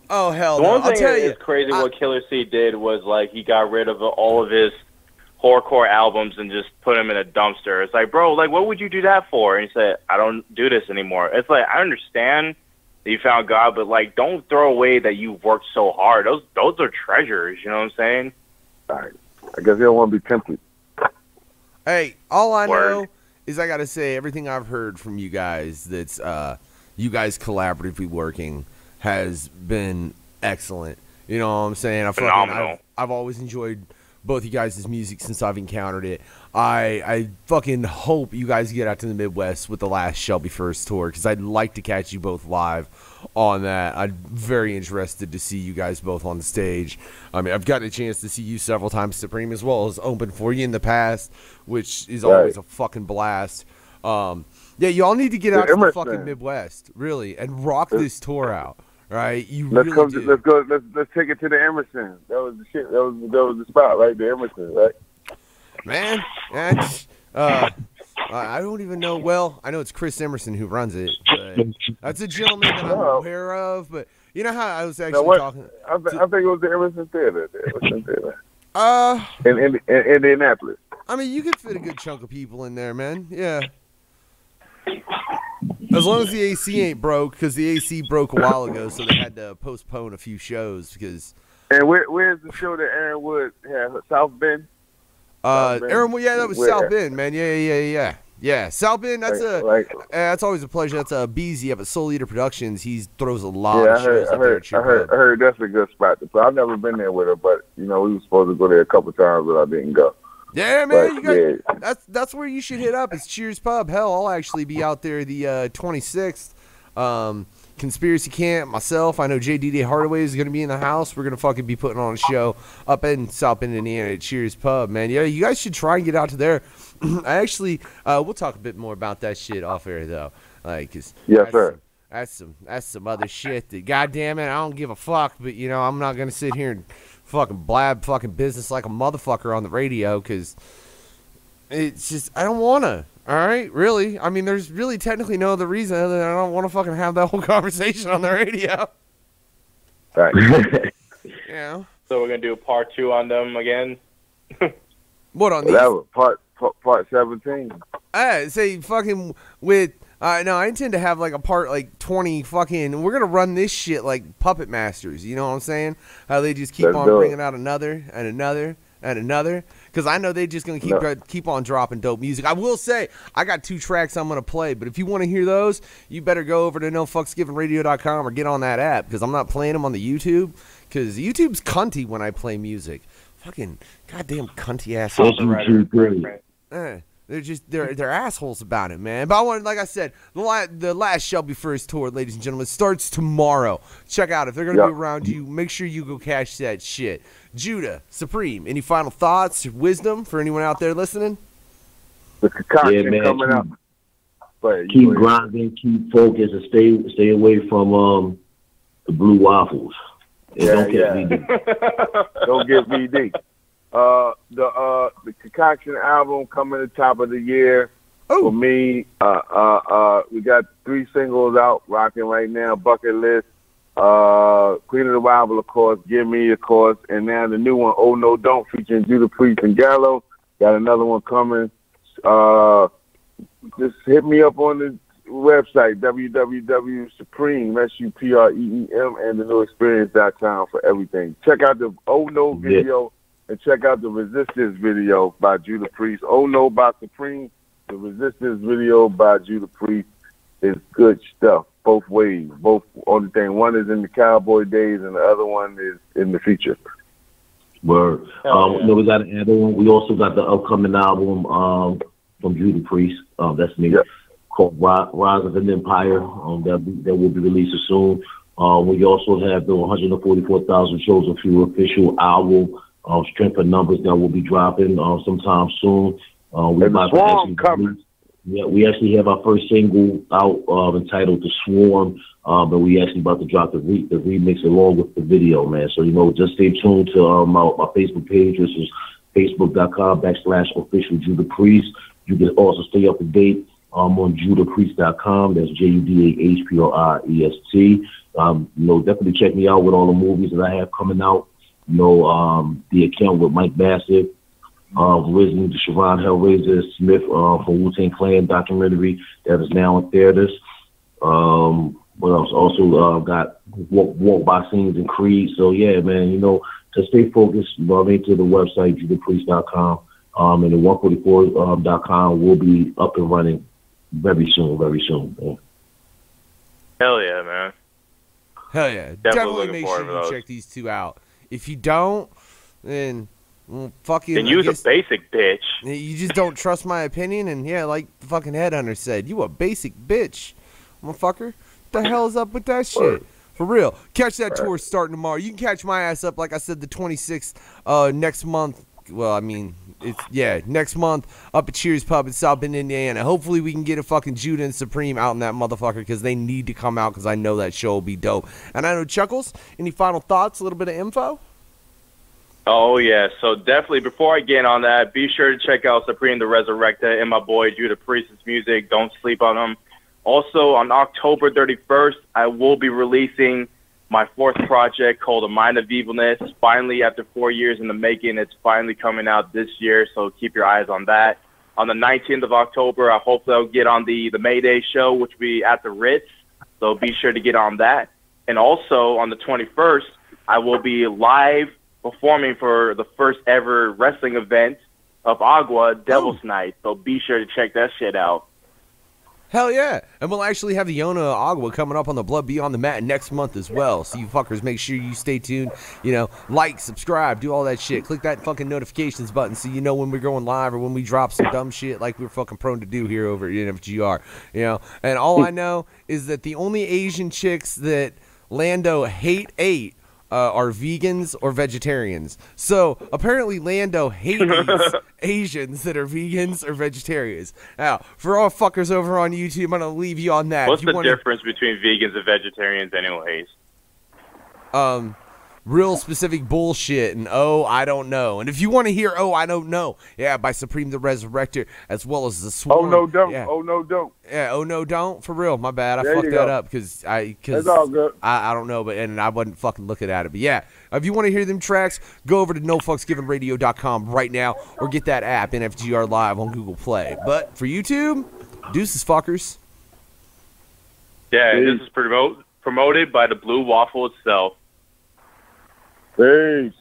Oh, hell no. The one I'll thing tell you. that's crazy what Killer C did was, like, he got rid of all of his horrorcore albums and just put them in a dumpster. It's like, bro, like, what would you do that for? And he said, I don't do this anymore. It's like, I understand that you found God, but, like, don't throw away that you've worked so hard. Those are treasures, you know what I'm saying? All right. I guess you don't want to be tempted. Hey, all I know is I got to say everything I've heard from you guys that's you guys collaboratively working has been excellent. You know what I'm saying? Phenomenal. I've always enjoyed both you guys' music since I've encountered it. I fucking hope you guys get out to the Midwest with the last Shelby First tour, because I'd like to catch you both live on that. I'm very interested to see you guys both on the stage. I mean, I've gotten a chance to see you several times, Supreme, as well as open for you in the past, which is always a fucking blast. Yeah, y'all need to get out to the fucking Midwest, really, and rock this tour out. Right, Let's take it to the Emerson. That was the shit. That was the spot, right? The Emerson, right? Man, I don't even know. Well, I know it's Chris Emerson who runs it. But that's a gentleman that I'm aware of. But you know how I was actually talking. I think it was the Emerson Theater. In Indianapolis. I mean, you could fit a good chunk of people in there, man. Yeah. As long as the AC ain't broke, because the AC broke a while ago, so they had to postpone a few shows. Because. And where's the show that Aaron Wood had? South Bend? Aaron Wood, yeah, that was South Bend, man. Yeah. Yeah, Salbin, that's always a pleasure. That's Beezy up at Soul Eater Productions. He throws a lot of shows up there at Cheer Pub. I heard that's a good spot to play. I've never been there with her, but we were supposed to go there a couple times, but I didn't go. Yeah, man, that's where you should hit up. It's Cheers Pub. Hell, I'll actually be out there the 26th. Conspiracy Camp, myself. I know JDD Hardaway is going to be in the house. We're going to fucking be putting on a show up in South Bend, Indiana at Cheers Pub, man. Yeah, you guys should try and get out to there. I actually, we'll talk a bit more about that shit off air, though. Like, yes, sir. That's some other shit that, goddamn it, I don't give a fuck. But I'm not going to sit here and fucking blab fucking business like a motherfucker on the radio because it's just I don't want to. All right, really? I mean, there's really technically no other reason other than I don't want to fucking have that whole conversation on the radio. Right. So we're gonna do part 2 on them again. What on these? That was part 17. Say fucking with. No, I intend to have like a part like 20 fucking. We're gonna run this shit like Puppet Masters. You know what I'm saying? How they just keep on bringing out another and another and another. Because I know they're just going to keep on dropping dope music. I will say, I got 2 tracks I'm going to play. But if you want to hear those, you better go over to NoFucksGivenRadio.com or get on that app. Because I'm not playing them on the YouTube. Because YouTube's cunty when I play music. Fucking goddamn cunty ass copywriter. They're assholes about it, man. But I want, like I said, the last Shelby First tour, ladies and gentlemen, starts tomorrow. Check out if they're going to be around you. Make sure you go cash that shit. Judah, Supreme, any final thoughts, wisdom for anyone out there listening? The concoction coming up. Keep grinding, keep focused, and stay away from the blue waffles. And don't get VD. Don't get VD. The Concoction album coming at the top of the year. For me, we got 3 singles out, rocking right now. Bucket List, Queen of the Bible, of course, Give Me, of course, and now the new one, Oh No Don't, featuring Judah Priest and Gallo. Got another one coming. Just hit me up on the website, www.supreme, SUPREEM, and the newexperience.com for everything. Check out the Oh No video and check out the Resistance video by Judah Priest. Oh No by Supreme, the Resistance video by Judah Priest is good stuff. Both ways, both on the thing. One is in the Cowboy days, and the other one is in the future. Word. We got an add on. We also got the upcoming album from Judah Priest. That's me. Called Rise of an Empire. That will be released soon. We also have the 144,000 shows of your official album, Strength of Numbers, that will be dropping sometime soon. There's a Swarm coming. Yeah, we actually have our first single out entitled The Swarm, but we actually about to drop the remix along with the video, man. So, just stay tuned to my Facebook page, which is facebook.com/official Judah Priest. You can also stay up to date on JudahPriest.com. That's JUDAHPRIEST. Definitely check me out with all the movies that I have coming out. The account with Mike Bassett, originally the Siobhan Hellraiser Smith from Wu-Tang Clan documentary that is now in theaters. What else? Also got walk by scenes and Creed. So yeah, man, to stay focused, log into the website JudahPriest.com, and the 144.com will be up and running very soon. Man. Hell yeah, man. Hell yeah. Definitely make sure you check these 2 out. If you don't, then fucking. Then you's a basic bitch. You just don't trust my opinion, and yeah, like the fucking headhunter said, you a basic bitch, motherfucker. What the hell is up with that shit? For real. Catch that tour starting tomorrow. You can catch my ass up, like I said, the 26th next month. Well, I mean, next month up at Cheers Pub in South Bend, Indiana. Hopefully we can get a fucking Judah and Supreme out in that motherfucker because they need to come out because I know that show will be dope. And I know Chuckles, any final thoughts, a little bit of info? Oh, yeah. So definitely, before I get on that, be sure to check out Supreem da Rezarekta and my boy Judah Priest's music. Don't sleep on him. Also, on October 31st, I will be releasing my 4th project called A Mind of Evilness. Finally, after 4 years in the making, it's finally coming out this year, so keep your eyes on that. On the 19th of October, I hope I'll get on the Mayday show, which will be at the Ritz, so be sure to get on that. And also, on the 21st, I will be live performing for the first ever wrestling event of Agua, Devil's Night. So be sure to check that shit out. Hell yeah. And we'll actually have the Yona Agua coming up on the Blood Beyond the Mat next month as well. So you fuckers make sure you stay tuned. You know, like, subscribe, do all that shit. Click that fucking notifications button so you know when we're going live or when we drop some dumb shit like we're fucking prone to do here over at NFGR. You know, and all I know is that the only Asian chicks that Lando ate are vegans or vegetarians. So apparently Lando hates Asians that are vegans or vegetarians. Now, for all fuckers over on YouTube, I'm going to leave you on that. What's the difference between vegans and vegetarians anyways? Real specific bullshit and I don't know. And if you want to hear I don't know, yeah, by Supreem da Rezarekta, as well as the Swarm. Oh no don't. Yeah. Oh no don't. Yeah, oh no don't. For real, my bad. I There fucked you that go. up because It's all good. I don't know, but I wasn't fucking looking at it. But yeah, if you want to hear them tracks, go over to nofucksgivenradio.com right now or get that app NFGR Live on Google Play. But for YouTube, deuces fuckers. Yeah, and this is promoted by the Blue Waffle itself. Peace.